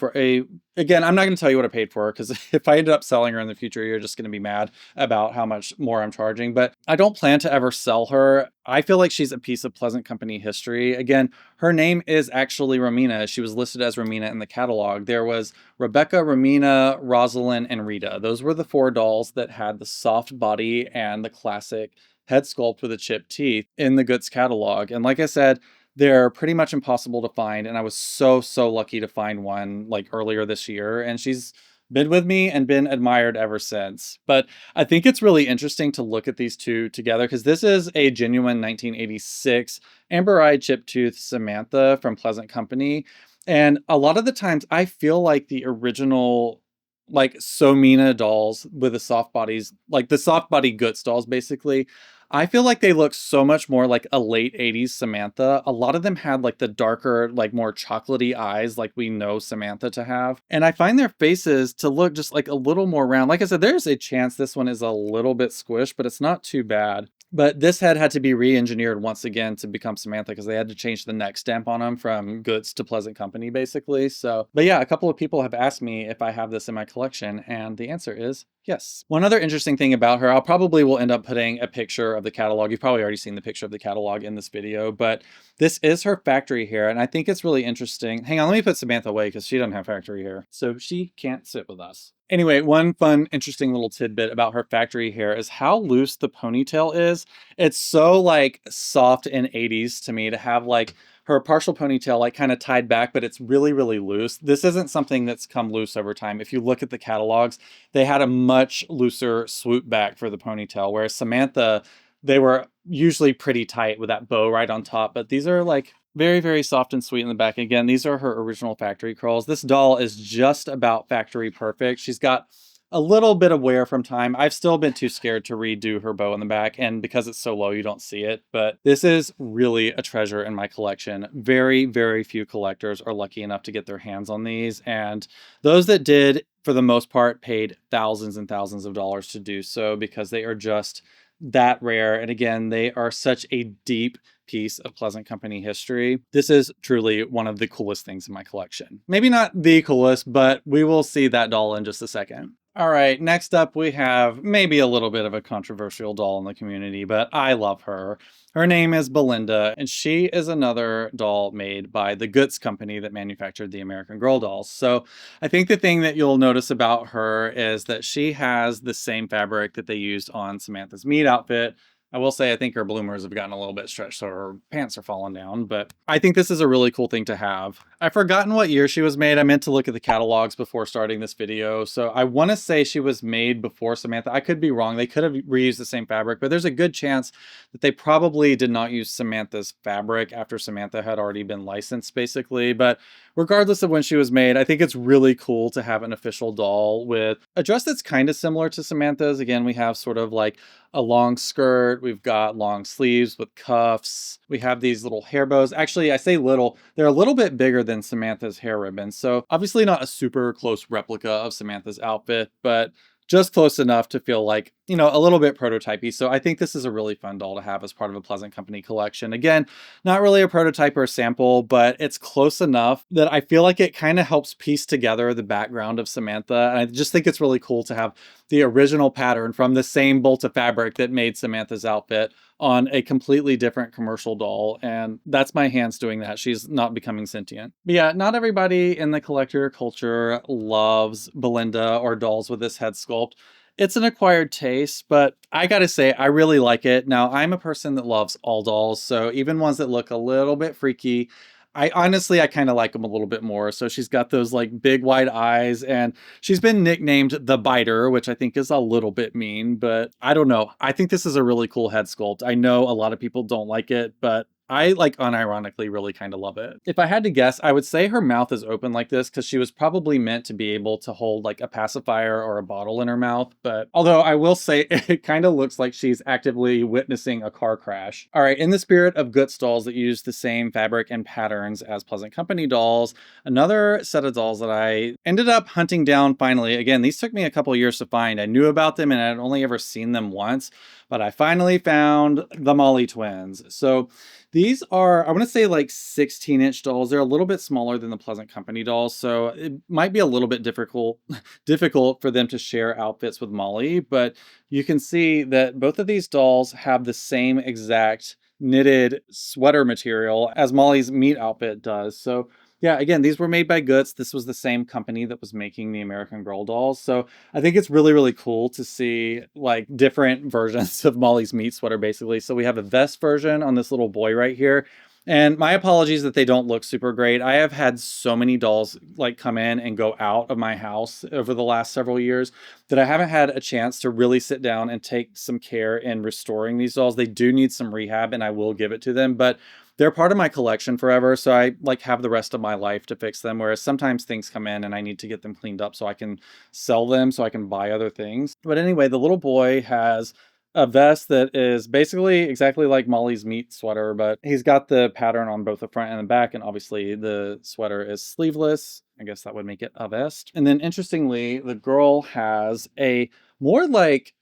again, I'm not going to tell you what I paid for her because if I ended up selling her in the future, you're just going to be mad about how much more I'm charging. But I don't plan to ever sell her. I feel like she's a piece of Pleasant Company history. Again, her name is actually Romina. She was listed as Romina in the catalog. There was Rebecca, Romina, Rosalind, and Rita. Those were the 4 dolls that had the soft body and the classic head sculpt with the chipped teeth in the Goods catalog. And like I said, they're pretty much impossible to find. And I was so lucky to find one like earlier this year. And she's been with me and been admired ever since. But I think it's really interesting to look at these two together because this is a genuine 1986 amber-eyed chipped tooth Samantha from Pleasant Company. And a lot of the times I feel like the original like Somina dolls with the soft bodies, like the soft body Goods dolls basically, I feel like they look so much more like a late 80s Samantha. A lot of them had like the darker, like more chocolatey eyes like we know Samantha to have. And I find their faces to look just like a little more round. Like I said, there's a chance this one is a little bit squished, but it's not too bad. But this head had to be re-engineered once again to become Samantha because they had to change the neck stamp on them from Goods to Pleasant Company, basically. So, but yeah, a couple of people have asked me if I have this in my collection, and the answer is yes. One other interesting thing about her, I'll probably will end up putting a picture of the catalog. You've probably already seen the picture of the catalog in this video, but this is her factory hair, and I think it's really interesting. Hang on, let me put Samantha away because she doesn't have factory hair, so she can't sit with us. Anyway, one fun, interesting little tidbit about her factory hair is how loose the ponytail is. It's so like soft and 80s to me to have like her partial ponytail like kind of tied back, but it's really loose. This isn't something that's come loose over time. If you look at the catalogs, they had a much looser swoop back for the ponytail, whereas Samantha, they were usually pretty tight with that bow right on top, but these are like very soft and sweet in the back. Again, these are her original factory curls. This doll is just about factory perfect. She's got a little bit of wear from time. I've still been too scared to redo her bow in the back, and because it's so low, you don't see it. But this is really a treasure in my collection. Very few collectors are lucky enough to get their hands on these, and those that did, for the most part, paid thousands and thousands of dollars to do so because they are just that rare. And again, they are such a deep piece of Pleasant Company history. This is truly one of the coolest things in my collection. Maybe not the coolest, but we will see that doll in just a second. All right, next up we have maybe a little bit of a controversial doll in the community, but I love her. Her name is Belinda, and she is another doll made by the Goods company that manufactured the American Girl dolls. So I think the thing that you'll notice about her is that she has the same fabric that they used on Samantha's meat outfit. I will say I think her bloomers have gotten a little bit stretched, so her pants are falling down, but I think this is a really cool thing to have. I've forgotten what year she was made. I meant to look at the catalogs before starting this video, so I want to say she was made before Samantha. I could be wrong. They could have reused the same fabric, but there's a good chance that they probably did not use Samantha's fabric after Samantha had already been licensed, basically. But regardless of when she was made, I think it's really cool to have an official doll with a dress that's kind of similar to Samantha's. Again, we have sort of like a long skirt. We've got long sleeves with cuffs. We have these little hair bows. Actually, I say little, they're a little bit bigger than Samantha's hair ribbons. So obviously not a super close replica of Samantha's outfit, but just close enough to feel like, you know, a little bit prototypey. So I think this is a really fun doll to have as part of a Pleasant Company collection. Again, not really a prototype or a sample, but it's close enough that I feel like it kind of helps piece together the background of Samantha. And I just think it's really cool to have the original pattern from the same bolt of fabric that made Samantha's outfit on a completely different commercial doll. And that's my hands doing that. She's not becoming sentient. But yeah, not everybody in the collector culture loves Belinda or dolls with this head sculpt. It's an acquired taste, but I gotta say, I really like it. Now, I'm a person that loves all dolls, so even ones that look a little bit freaky, I kind of like them a little bit more. So she's got those like big wide eyes, and she's been nicknamed the Biter, which I think is a little bit mean, but I don't know. I think this is a really cool head sculpt. I know a lot of people don't like it, but I like unironically really kind of love it. If I had to guess, I would say her mouth is open like this because she was probably meant to be able to hold like a pacifier or a bottle in her mouth. But although I will say it kind of looks like she's actively witnessing a car crash. All right, in the spirit of Guts dolls that use the same fabric and patterns as Pleasant Company dolls, another set of dolls that I ended up hunting down finally. Again, these took me a couple years to find. I knew about them and I'd only ever seen them once, but I finally found the Molly twins. So these are, I want to say like 16-inch dolls. They're a little bit smaller than the Pleasant Company dolls, so it might be a little bit difficult for them to share outfits with Molly, but you can see that both of these dolls have the same exact knitted sweater material as Molly's meat outfit does. So yeah, again, these were made by Guts. This was the same company that was making the American Girl dolls. So I think it's really, really cool to see like different versions of Molly's meat sweater, basically. So we have a vest version on this little boy right here. And my apologies that they don't look super great. I have had so many dolls like come in and go out of my house over the last several years that I haven't had a chance to really sit down and take some care in restoring these dolls. They do need some rehab and I will give it to them, but they're part of my collection forever. So I like have the rest of my life to fix them. Whereas sometimes things come in and I need to get them cleaned up so I can sell them, so I can buy other things. But anyway, the little boy has a vest that is basically exactly like Molly's meat sweater, but he's got the pattern on both the front and the back, and obviously the sweater is sleeveless. I guess that would make it a vest. And then interestingly, the girl has a more like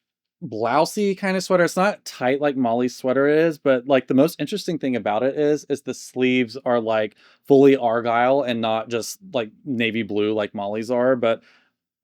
blousey kind of sweater. It's not tight like Molly's sweater is, but like the most interesting thing about it is the sleeves are like fully argyle and not just like navy blue like Molly's are. But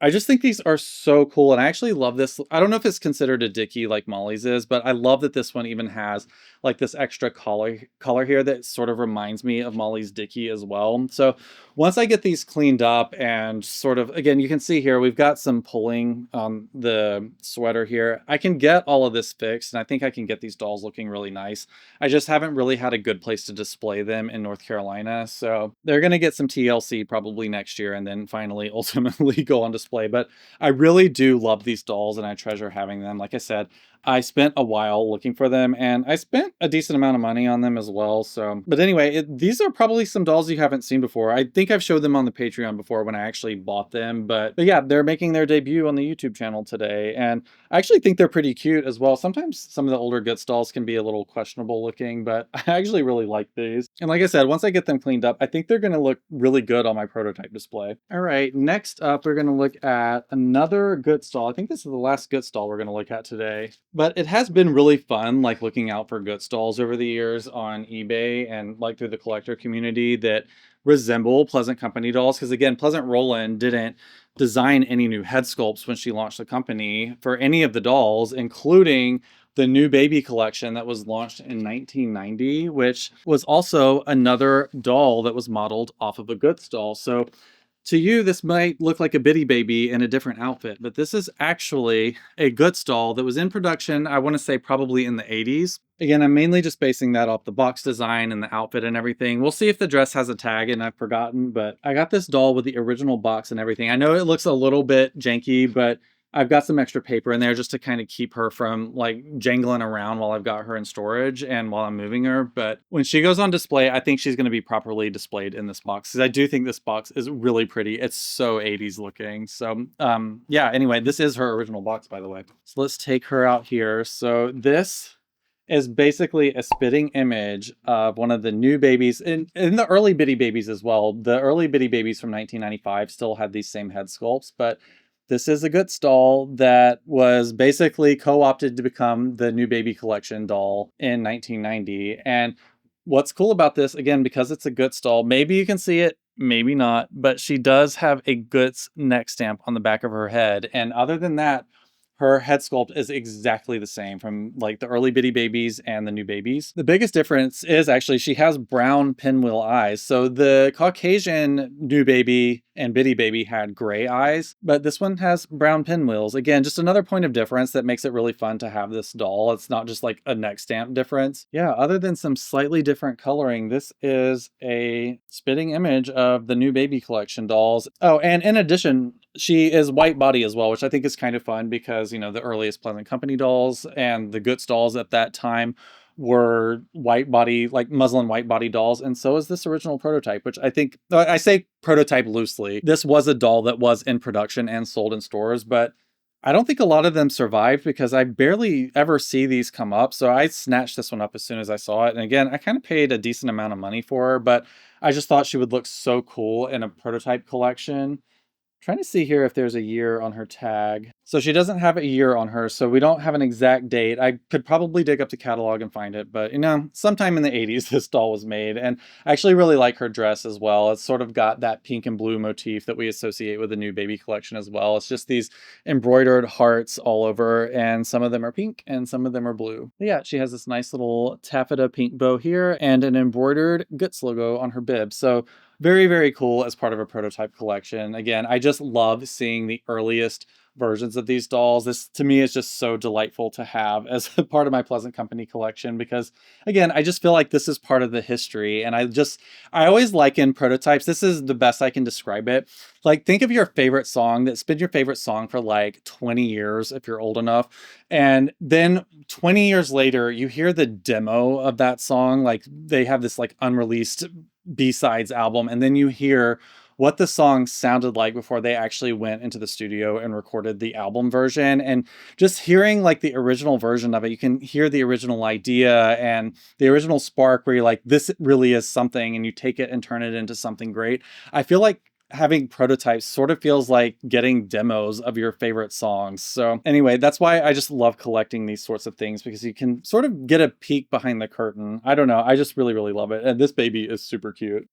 I just think these are so cool, and I actually love this. I don't know if it's considered a dickie like Molly's is, but I love that this one even has like this extra collar here that sort of reminds me of Molly's dickie as well. So once I get these cleaned up and sort of, again, you can see here, we've got some pulling on the sweater here. I can get all of this fixed, and I think I can get these dolls looking really nice. I just haven't really had a good place to display them in North Carolina. So they're going to get some TLC probably next year and then finally ultimately go on display. But I really do love these dolls and I treasure having them. Like I said, I spent a while looking for them and I spent a decent amount of money on them as well. So, but anyway, these are probably some dolls you haven't seen before. I think I've showed them on the Patreon before when I actually bought them, but yeah, they're making their debut on the YouTube channel today. And I actually think they're pretty cute as well. Sometimes some of the older Guts dolls can be a little questionable looking, but I actually really like these. And like I said, once I get them cleaned up, I think they're going to look really good on my prototype display. All right, next up, we're going to look at another Guts doll. I think this is the last Guts doll we're going to look at today. But it has been really fun, like looking out for Guts dolls over the years on eBay and like through the collector community that resemble Pleasant Company dolls. Because again, Pleasant Rowland didn't design any new head sculpts when she launched the company for any of the dolls, including the new baby collection that was launched in 1990, which was also another doll that was modeled off of a Guts doll. So to you, this might look like a Bitty Baby in a different outfit, but this is actually a Guts doll that was in production, I want to say probably in the 80s. Again, I'm mainly just basing that off the box design and the outfit and everything. We'll see if the dress has a tag, and I've forgotten, but I got this doll with the original box and everything. I know it looks a little bit janky, but I've got some extra paper in there just to kind of keep her from like jangling around while I've got her in storage and while I'm moving her. But when she goes on display, I think she's going to be properly displayed in this box because I do think this box is really pretty. It's so 80s looking. So yeah, anyway, this is her original box, by the way. So let's take her out here. So this is basically a spitting image of one of the new babies in the early Bitty Babies as well. The early Bitty Babies from 1995 still had these same head sculpts, but this is a Guts doll that was basically co-opted to become the new baby collection doll in 1990. And what's cool about this, again, because it's a Guts doll, maybe you can see it, maybe not, but she does have a Guts neck stamp on the back of her head. And other than that, her head sculpt is exactly the same from like the early Bitty Babies and the new babies. The biggest difference is actually she has brown pinwheel eyes. So the Caucasian new baby and Bitty Baby had gray eyes, but this one has brown pinwheels. Again, just another point of difference that makes it really fun to have this doll. It's not just like a neck stamp difference. Yeah, other than some slightly different coloring, this is a spitting image of the new baby collection dolls. Oh, and in addition, she is white body as well, which I think is kind of fun because, you know, the earliest Pleasant Company dolls and the Goods dolls at that time were white body, like muslin white body dolls. And so is this original prototype, which I think, I say prototype loosely. This was a doll that was in production and sold in stores, but I don't think a lot of them survived because I barely ever see these come up. So I snatched this one up as soon as I saw it. And again, I kind of paid a decent amount of money for her, but I just thought she would look so cool in a prototype collection. Trying to see here if there's a year on her tag. So she doesn't have a year on her, so we don't have an exact date. I could probably dig up the catalog and find it, but you know, sometime in the 80s this doll was made. And I actually really like her dress as well. It's sort of got that pink and blue motif that we associate with the new baby collection as well. It's just these embroidered hearts all over, and some of them are pink and some of them are blue. But yeah, she has this nice little taffeta pink bow here and an embroidered Guts logo on her bib. So very, very cool as part of a prototype collection. Again, I just love seeing the earliest versions of these dolls. This to me is just so delightful to have as a part of my Pleasant Company collection because again, I just feel like this is part of the history. And I always liken prototypes. This is the best I can describe it. Like think of your favorite song that's been your favorite song for like 20 years if you're old enough. And then 20 years later, you hear the demo of that song. Like they have this like unreleased B-sides album, and then you hear what the song sounded like before they actually went into the studio and recorded the album version. And just hearing like the original version of it, you can hear the original idea and the original spark where you're like, this really is something, and you take it and turn it into something great. I feel like having prototypes sort of feels like getting demos of your favorite songs. So anyway, that's why I just love collecting these sorts of things, because you can sort of get a peek behind the curtain. I don't know. I just really, really love it. And this baby is super cute.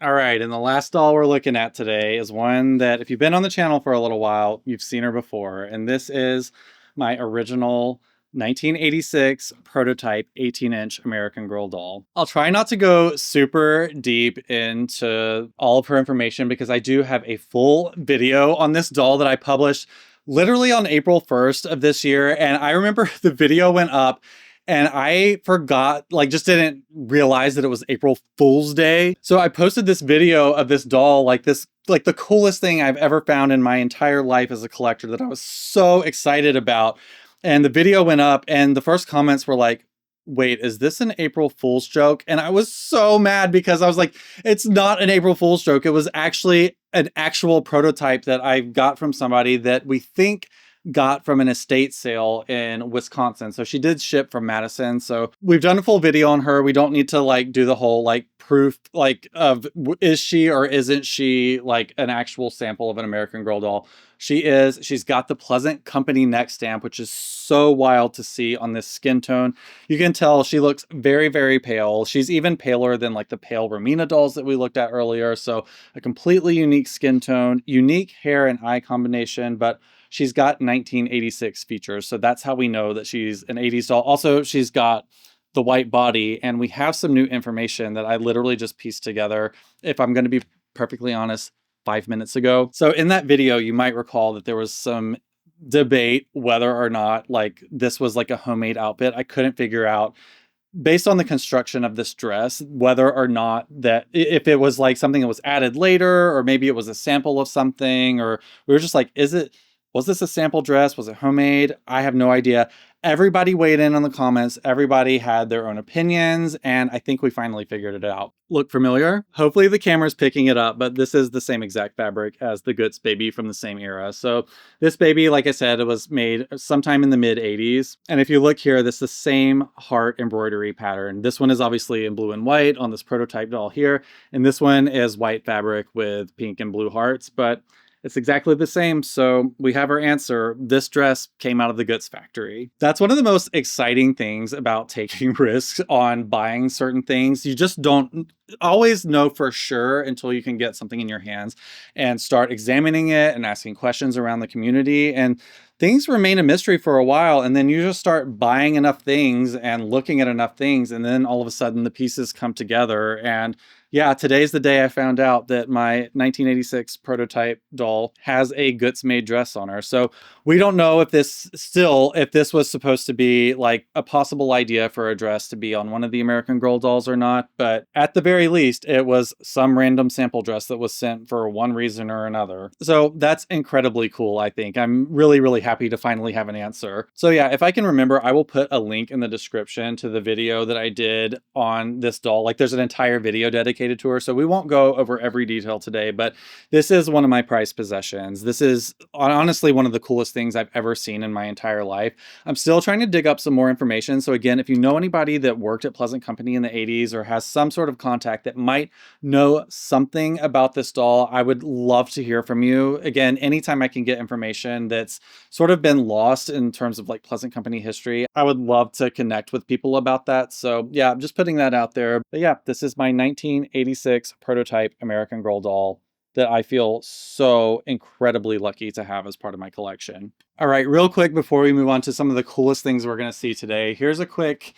All right, and the last doll we're looking at today is one that if you've been on the channel for a little while, you've seen her before. And this is my original 1986 prototype 18-inch American Girl doll. I'll try not to go super deep into all of her information because I do have a full video on this doll that I published literally on April 1st of this year. And I remember the video went up and I forgot, like just didn't realize that it was April Fool's Day. So I posted this video of this doll, like the coolest thing I've ever found in my entire life as a collector that I was so excited about. And the video went up and the first comments were like, wait, is this an April Fool's joke? And I was so mad because I was like, it's not an April Fool's joke. It was actually an actual prototype that I got from somebody that we think got from an estate sale in Wisconsin. So she did ship from Madison. So we've done a full video on her. We don't need to like do the whole like proof like of is she or isn't she like an actual sample of an American Girl doll. She is. She's got the Pleasant Company neck stamp, which is so wild to see on this skin tone. You can tell she looks very, very pale. She's even paler than like the pale Romina dolls that we looked at earlier. So a completely unique skin tone, unique hair and eye combination, but she's got 1986 features. So that's how we know that she's an 80s doll. Also, she's got the white body, and we have some new information that I literally just pieced together, if I'm going to be perfectly honest, 5 minutes ago. So in that video, you might recall that there was some debate whether or not like this was like a homemade outfit. I couldn't figure out, based on the construction of this dress, whether or not that if it was like something that was added later, or maybe it was a sample of something, or we were just like, was this a sample dress? Was it homemade? I have no idea. Everybody weighed in on the comments. Everybody had their own opinions, and I think we finally figured it out. Look familiar? Hopefully the camera's picking it up, but this is the same exact fabric as the Goods baby from the same era. So this baby, like I said, it was made sometime in the mid 80s. And if you look here, this is the same heart embroidery pattern. This one is obviously in blue and white on this prototype doll here, and this one is white fabric with pink and blue hearts, but It's exactly the same. So we have our answer. This dress came out of the goods factory. That's one of the most exciting things about taking risks on buying certain things. You just don't always know for sure until you can get something in your hands and start examining it and asking questions around the community. And things remain a mystery for a while. And then you just start buying enough things and looking at enough things. And then all of a sudden the pieces come together. And yeah, today's the day I found out that my 1986 prototype doll has a Goods made dress on her. So we don't know if this was supposed to be like a possible idea for a dress to be on one of the American Girl dolls or not. But at the very least, it was some random sample dress that was sent for one reason or another. So that's incredibly cool, I think. I'm really, really happy to finally have an answer. So yeah, if I can remember, I will put a link in the description to the video that I did on this doll. Like there's an entire video dedicated to her, so we won't go over every detail today, but this is one of my prized possessions. This is honestly one of the coolest things I've ever seen in my entire life. I'm still trying to dig up some more information, so again, if you know anybody that worked at Pleasant Company in the 80s or has some sort of contact that might know something about this doll, I would love to hear from you. Again, anytime I can get information that's sort of been lost in terms of like Pleasant Company history, I would love to connect with people about that. So yeah, I'm just putting that out there. But yeah, this is my 1986 prototype American Girl doll that I feel so incredibly lucky to have as part of my collection. All right, real quick before we move on to some of the coolest things we're going to see today, here's a quick,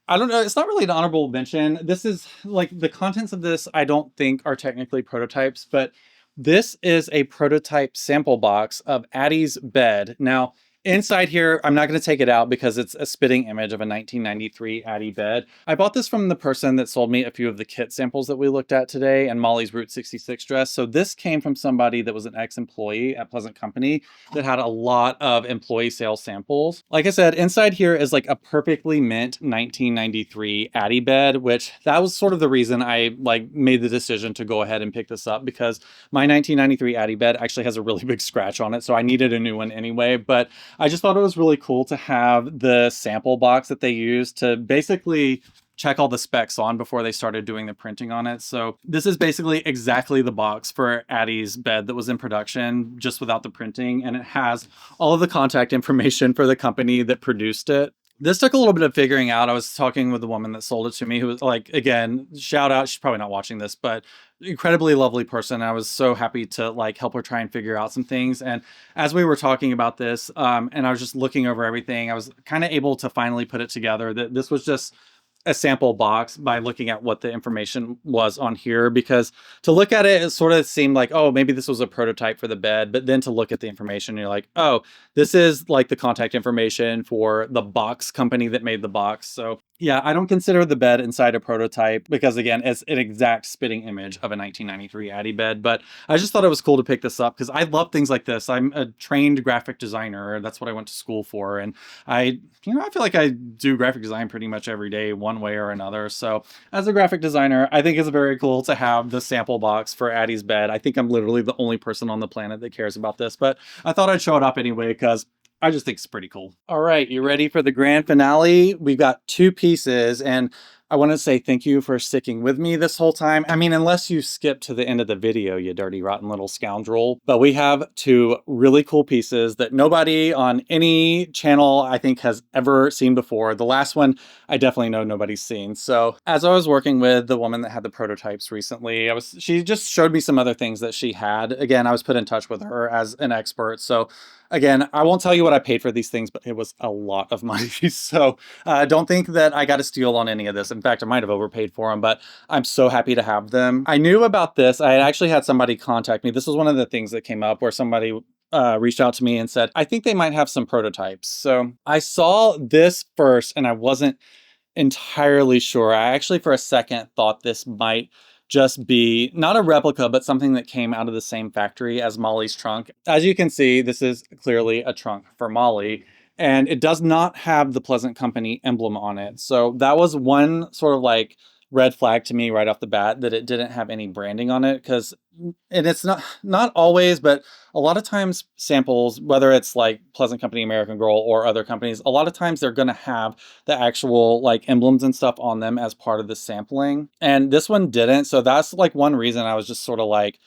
I don't know, it's not really an honorable mention. This is like the contents of this, I don't think are technically prototypes, but this is a prototype sample box of Addie's bed. Now, inside here, I'm not going to take it out because it's a spitting image of a 1993 Addie bed. I bought this from the person that sold me a few of the kit samples that we looked at today and Molly's Route 66 dress. So this came from somebody that was an ex-employee at Pleasant Company that had a lot of employee sales samples. Like I said, inside here is like a perfectly mint 1993 Addie bed, which that was sort of the reason I like made the decision to go ahead and pick this up, because my 1993 Addie bed actually has a really big scratch on it. So I needed a new one anyway, but I just thought it was really cool to have the sample box that they used to basically check all the specs on before they started doing the printing on it. So this is basically exactly the box for Addie's bed that was in production, just without the printing. And it has all of the contact information for the company that produced it. This took a little bit of figuring out. I was talking with the woman that sold it to me, who was like, again, shout out, she's probably not watching this, but incredibly lovely person. I was so happy to like help her try and figure out some things. And as we were talking about this, and I was just looking over everything, I was kind of able to finally put it together that this was just a sample box by looking at what the information was on here, because to look at it, it sort of seemed like, oh, maybe this was a prototype for the bed. But then to look at the information, you're like, oh, this is like the contact information for the box company that made the box. So yeah, I don't consider the bed inside a prototype because, again, it's an exact spitting image of a 1993 Addie bed. But I just thought it was cool to pick this up because I love things like this. I'm a trained graphic designer. That's what I went to school for. And I feel like I do graphic design pretty much every day, one way or another. So as a graphic designer, I think it's very cool to have the sample box for Addie's bed. I think I'm literally the only person on the planet that cares about this, but I thought I'd show it up anyway because I just think it's pretty cool. All right, you ready for the grand finale? We've got two pieces, and I want to say thank you for sticking with me this whole time. I mean, unless you skip to the end of the video, you dirty, rotten little scoundrel. But we have two really cool pieces that nobody on any channel, I think, has ever seen before. The last one, I definitely know nobody's seen. So as I was working with the woman that had the prototypes recently, she just showed me some other things that she had. Again, I was put in touch with her as an expert. So again, I won't tell you what I paid for these things, but it was a lot of money. So don't think that I got a steal on any of this. In fact, I might have overpaid for them, but I'm so happy to have them. I knew about this. I had actually had somebody contact me. This was one of the things that came up where somebody reached out to me and said, I think they might have some prototypes. So I saw this first and I wasn't entirely sure. I actually, for a second, thought this might just be not a replica, but something that came out of the same factory as Molly's trunk. As you can see, this is clearly a trunk for Molly, and it does not have the Pleasant Company emblem on it. So that was one sort of like red flag to me right off the bat, that it didn't have any branding on it. And it's not always, but a lot of times samples, whether it's like Pleasant Company, American Girl, or other companies, a lot of times they're going to have the actual like emblems and stuff on them as part of the sampling. And this one didn't. So that's like one reason I was just sort of like,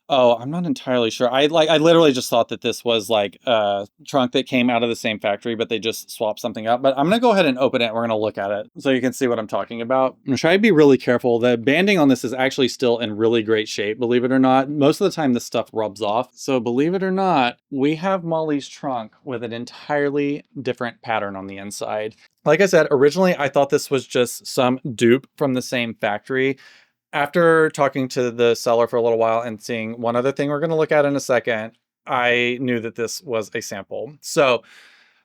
Oh, I'm not entirely sure. I literally just thought that this was like a trunk that came out of the same factory, but they just swapped something up. But I'm gonna go ahead and open it. We're gonna look at it so you can see what I'm talking about. I'm gonna try to be really careful. The banding on this is actually still in really great shape, believe it or not. Most of the time this stuff rubs off. So believe it or not, we have Molly's trunk with an entirely different pattern on the inside. Like I said, originally I thought this was just some dupe from the same factory. After talking to the seller for a little while and seeing one other thing we're going to look at in a second, I knew that this was a sample. So,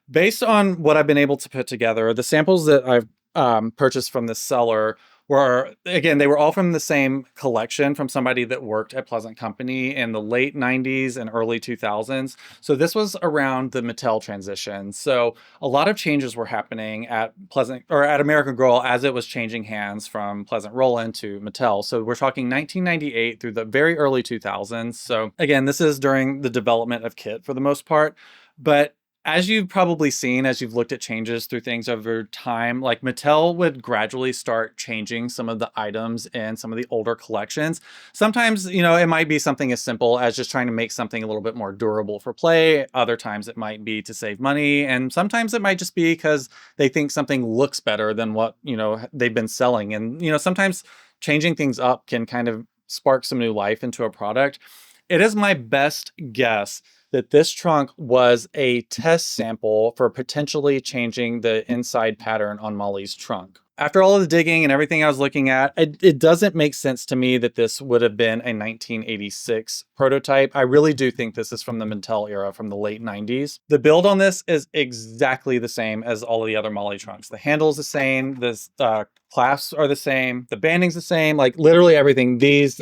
based on what I've been able to put together, the samples that I've purchased from this seller were, again, they were all from the same collection from somebody that worked at Pleasant Company in the late 90s and early 2000s. So this was around the Mattel transition. So a lot of changes were happening at Pleasant or at American Girl as it was changing hands from Pleasant Rowland to Mattel. So we're talking 1998 through the very early 2000s. So again, this is during the development of Kit for the most part. But as you've probably seen, as you've looked at changes through things over time, like Mattel would gradually start changing some of the items in some of the older collections. Sometimes, it might be something as simple as just trying to make something a little bit more durable for play. Other times it might be to save money. And sometimes it might just be because they think something looks better than what, they've been selling. And, sometimes changing things up can kind of spark some new life into a product. It is my best guess that this trunk was a test sample for potentially changing the inside pattern on Molly's trunk. After all of the digging and everything I was looking at, it doesn't make sense to me that this would have been a 1986 prototype. I really do think this is from the Mattel era, from the late 90s. The build on this is exactly the same as all of the other Molly trunks. The handle's the same, the clasps are the same, the banding's the same, like literally everything. These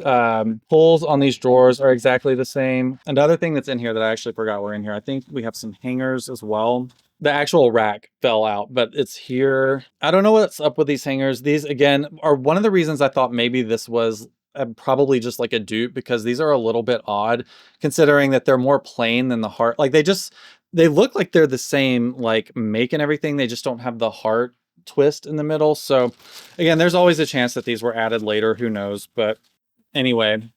pulls on these drawers are exactly the same. Another thing that's in here that I actually forgot were in here, I think we have some hangers as well. The actual rack fell out, but it's here. I don't know what's up with these hangers. These, again, are one of the reasons I thought maybe this was probably just like a dupe, because these are a little bit odd considering that they're more plain than the heart. Like they look like they're the same like make and everything. They just don't have the heart twist in the middle. So again, there's always a chance that these were added later. Who knows? But anyway.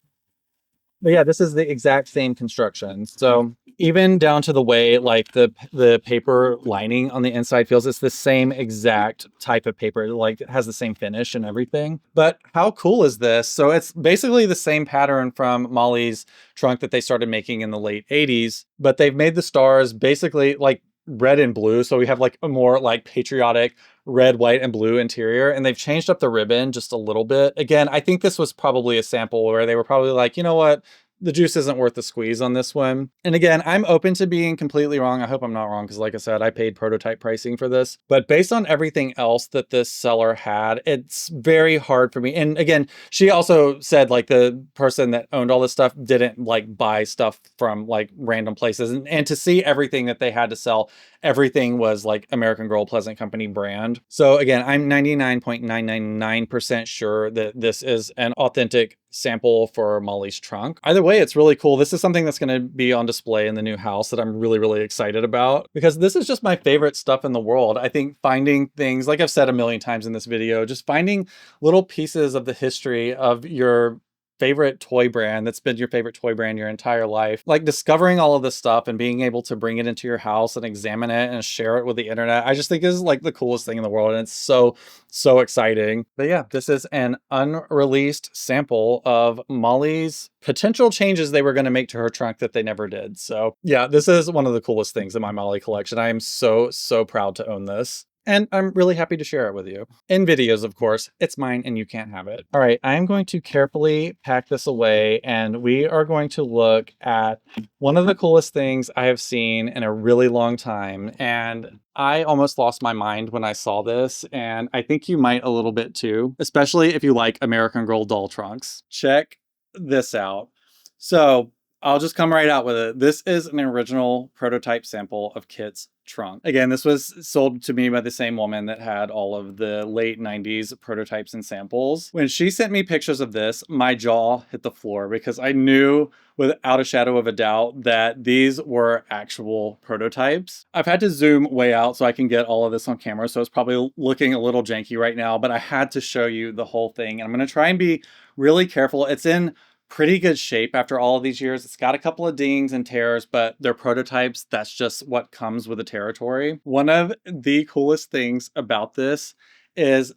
But yeah, this is the exact same construction. So even down to the way like the paper lining on the inside feels, it's the same exact type of paper. Like it has the same finish and everything. But how cool is this? So it's basically the same pattern from Molly's trunk that they started making in the late 80s, but they've made the stars basically like red and blue. So we have like a more like patriotic red, white, and blue interior, and they've changed up the ribbon just a little bit. Again, I think this was probably a sample where they were probably like, you know what? The juice isn't worth the squeeze on this one. And again, I'm open to being completely wrong. I hope I'm not wrong, because like I said, I paid prototype pricing for this. But based on everything else that this seller had, it's very hard for me. And again, she also said like the person that owned all this stuff didn't like buy stuff from like random places. And to see everything that they had to sell, everything was like American Girl Pleasant Company brand. So again, I'm 99.999% sure that this is an authentic sample for Molly's trunk. Either way, it's really cool. This is something that's going to be on display in the new house that I'm really, really excited about, because this is just my favorite stuff in the world. I think finding things, like I've said a million times in this video, just finding little pieces of the history of your favorite toy brand that's been your favorite toy brand your entire life, like discovering all of this stuff and being able to bring it into your house and examine it and share it with the internet, I just think is like the coolest thing in the world, and it's so exciting. But yeah, this is an unreleased sample of Molly's potential changes they were going to make to her trunk that they never did. So yeah, this is one of the coolest things in my Molly collection. I am so proud to own this. And I'm really happy to share it with you. In videos, of course. It's mine and you can't have it. All right, I'm going to carefully pack this away, and we are going to look at one of the coolest things I have seen in a really long time. And I almost lost my mind when I saw this, and I think you might a little bit too, especially if you like American Girl doll trunks. Check this out. So I'll just come right out with it. This is an original prototype sample of Kit's trunk. Again, this was sold to me by the same woman that had all of the late 90s prototypes and samples. When she sent me pictures of this, my jaw hit the floor, because I knew without a shadow of a doubt that these were actual prototypes. I've had to zoom way out so I can get all of this on camera, so it's probably looking a little janky right now, but I had to show you the whole thing, and I'm going to try and be really careful. It's in pretty good shape after all of these years. It's got a couple of dings and tears, but they're prototypes. That's just what comes with the territory. One of the coolest things about this is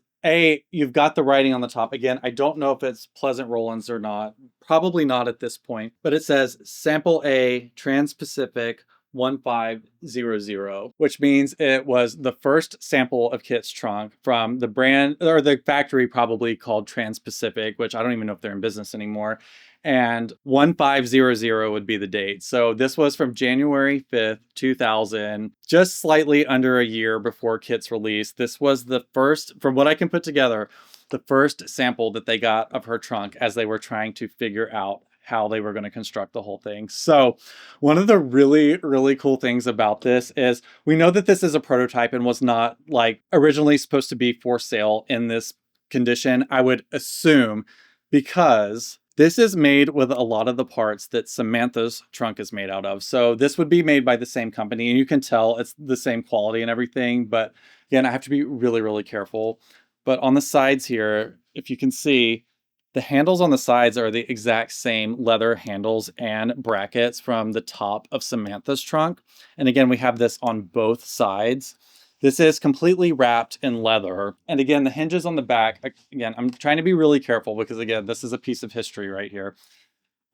you've got the writing on the top. Again, I don't know if it's Pleasant Rowlands or not. Probably not at this point, but it says Sample A Trans-Pacific 1500, which means it was the first sample of Kit's trunk from the brand or the factory probably called Trans-Pacific, which I don't even know if they're in business anymore. And 1500 would be the date. So this was from January 5th, 2000, just slightly under a year before Kit's release. This was the first, from what I can put together, the first sample that they got of her trunk as they were trying to figure out how they were going to construct the whole thing. So one of the really, really cool things about this is we know that this is a prototype and was not like originally supposed to be for sale in this condition, I would assume, because this is made with a lot of the parts that Samantha's trunk is made out of. So this would be made by the same company, and you can tell it's the same quality and everything. But again, I have to be really, really careful. But on the sides here, if you can see, the handles on the sides are the exact same leather handles and brackets from the top of Samantha's trunk. And again, we have this on both sides. This is completely wrapped in leather. And again, the hinges on the back, again, I'm trying to be really careful because again, this is a piece of history right here.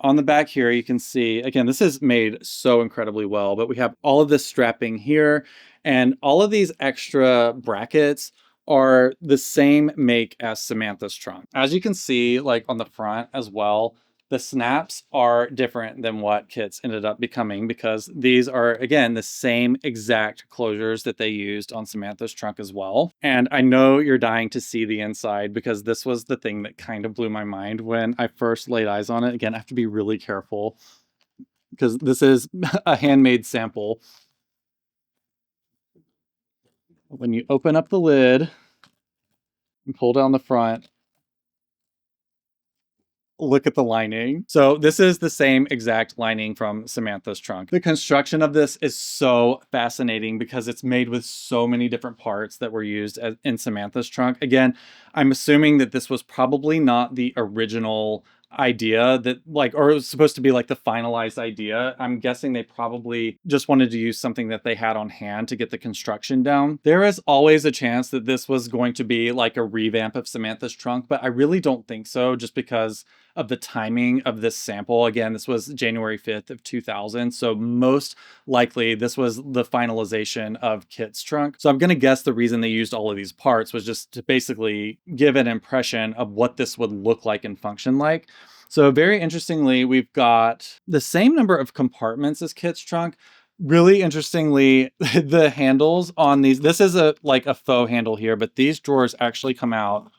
On the back here, you can see, again, this is made so incredibly well, but we have all of this strapping here and all of these extra brackets are the same make as Samantha's trunk. As you can see, like on the front as well, the snaps are different than what Kit's ended up becoming because these are, again, the same exact closures that they used on Samantha's trunk as well. And I know you're dying to see the inside because this was the thing that kind of blew my mind when I first laid eyes on it. Again, I have to be really careful because this is a handmade sample. When you open up the lid and pull down the front, look at the lining. So this is the same exact lining from Samantha's trunk. The construction of this is so fascinating because it's made with so many different parts that were used in Samantha's trunk. Again, I'm assuming that this was probably not the original idea that like, or it was supposed to be like the finalized idea. I'm guessing they probably just wanted to use something that they had on hand to get the construction down. There is always a chance that this was going to be like a revamp of Samantha's trunk, but I really don't think so just because of the timing of this sample. Again, this was January 5th of 2000. So most likely this was the finalization of Kit's trunk. So I'm going to guess the reason they used all of these parts was just to basically give an impression of what this would look like and function like. So very interestingly, we've got the same number of compartments as Kit's trunk. Really interestingly, the handles on these, this is like a faux handle here, but these drawers actually come out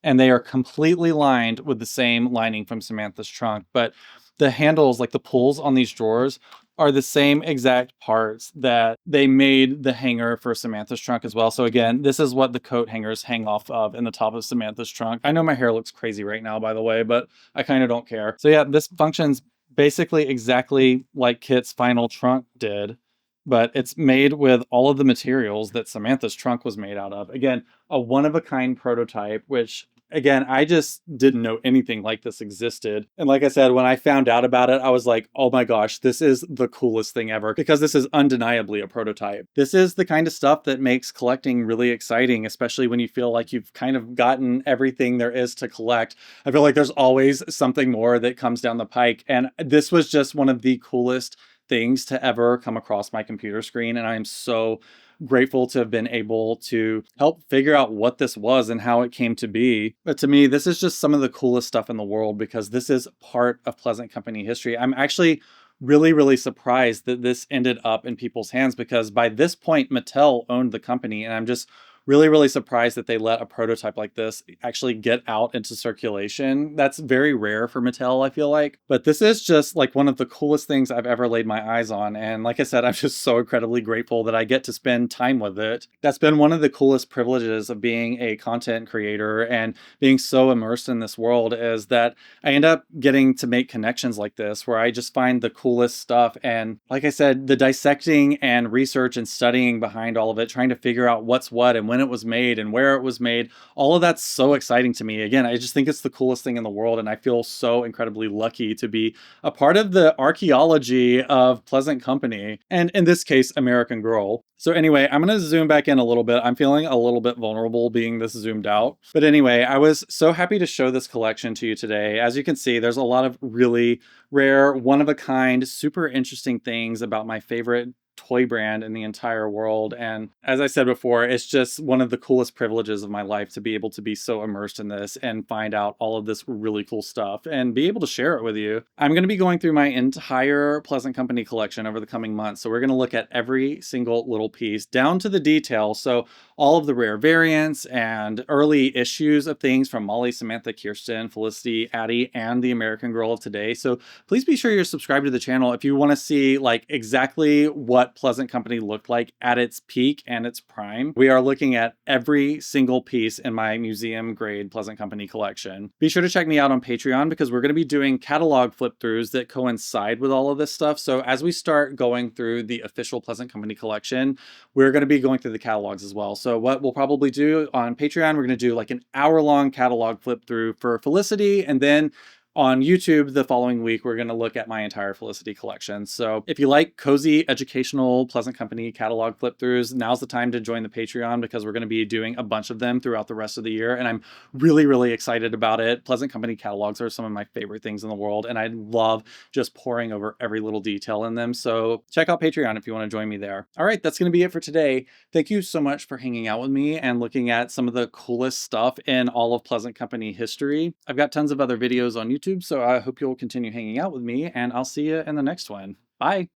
and they are completely lined with the same lining from Samantha's trunk. But the handles, like the pulls on these drawers, are the same exact parts that they made the hanger for Samantha's trunk as well. So again, this is what the coat hangers hang off of in the top of Samantha's trunk. I know my hair looks crazy right now, by the way, but I kind of don't care. So yeah, this functions basically exactly like Kit's final trunk did, but it's made with all of the materials that Samantha's trunk was made out of. Again, a one-of-a-kind prototype, which again, I just didn't know anything like this existed. And like I said, when I found out about it, I was like, oh my gosh, this is the coolest thing ever because this is undeniably a prototype. This is the kind of stuff that makes collecting really exciting, especially when you feel like you've kind of gotten everything there is to collect. I feel like there's always something more that comes down the pike. And this was just one of the coolest things to ever come across my computer screen. And I am so grateful to have been able to help figure out what this was and how it came to be. But to me, this is just some of the coolest stuff in the world because this is part of Pleasant Company history. I'm actually really, really surprised that this ended up in people's hands because by this point, Mattel owned the company, and I'm just really, really surprised that they let a prototype like this actually get out into circulation. That's very rare for Mattel, I feel like. But this is just like one of the coolest things I've ever laid my eyes on. And like I said, I'm just so incredibly grateful that I get to spend time with it. That's been one of the coolest privileges of being a content creator and being so immersed in this world is that I end up getting to make connections like this where I just find the coolest stuff. And like I said, the dissecting and research and studying behind all of it, trying to figure out what's what and when when it was made and where it was made. All of that's so exciting to me. Again, I just think it's the coolest thing in the world, and I feel so incredibly lucky to be a part of the archaeology of Pleasant Company, and in this case, American Girl. So anyway, I'm going to zoom back in a little bit. I'm feeling a little bit vulnerable being this zoomed out. But anyway, I was so happy to show this collection to you today. As you can see, there's a lot of really rare, one-of-a-kind, super interesting things about my favorite toy brand in the entire world. And as I said before, it's just one of the coolest privileges of my life to be able to be so immersed in this and find out all of this really cool stuff and be able to share it with you. I'm going to be going through my entire Pleasant Company collection over the coming months. So we're going to look at every single little piece down to the detail. So all of the rare variants and early issues of things from Molly, Samantha, Kirsten, Felicity, Addie, and the American Girl of today. So please be sure you're subscribed to the channel if you want to see like exactly what Pleasant Company looked like at its peak and its prime. We are looking at every single piece in my museum grade Pleasant Company collection. Be sure to check me out on Patreon because we're going to be doing catalog flip throughs that coincide with all of this stuff. So as we start going through the official Pleasant Company collection, we're going to be going through the catalogs as well. So what we'll probably do on Patreon, we're going to do like an hour-long catalog flip through for Felicity, and then on YouTube the following week, we're going to look at my entire Felicity collection. So if you like cozy, educational, Pleasant Company catalog flip throughs, now's the time to join the Patreon because we're going to be doing a bunch of them throughout the rest of the year. And I'm really, really excited about it. Pleasant Company catalogs are some of my favorite things in the world, and I love just poring over every little detail in them. So check out Patreon if you want to join me there. All right, that's going to be it for today. Thank you so much for hanging out with me and looking at some of the coolest stuff in all of Pleasant Company history. I've got tons of other videos on YouTube, so I hope you'll continue hanging out with me, and I'll see you in the next one. Bye!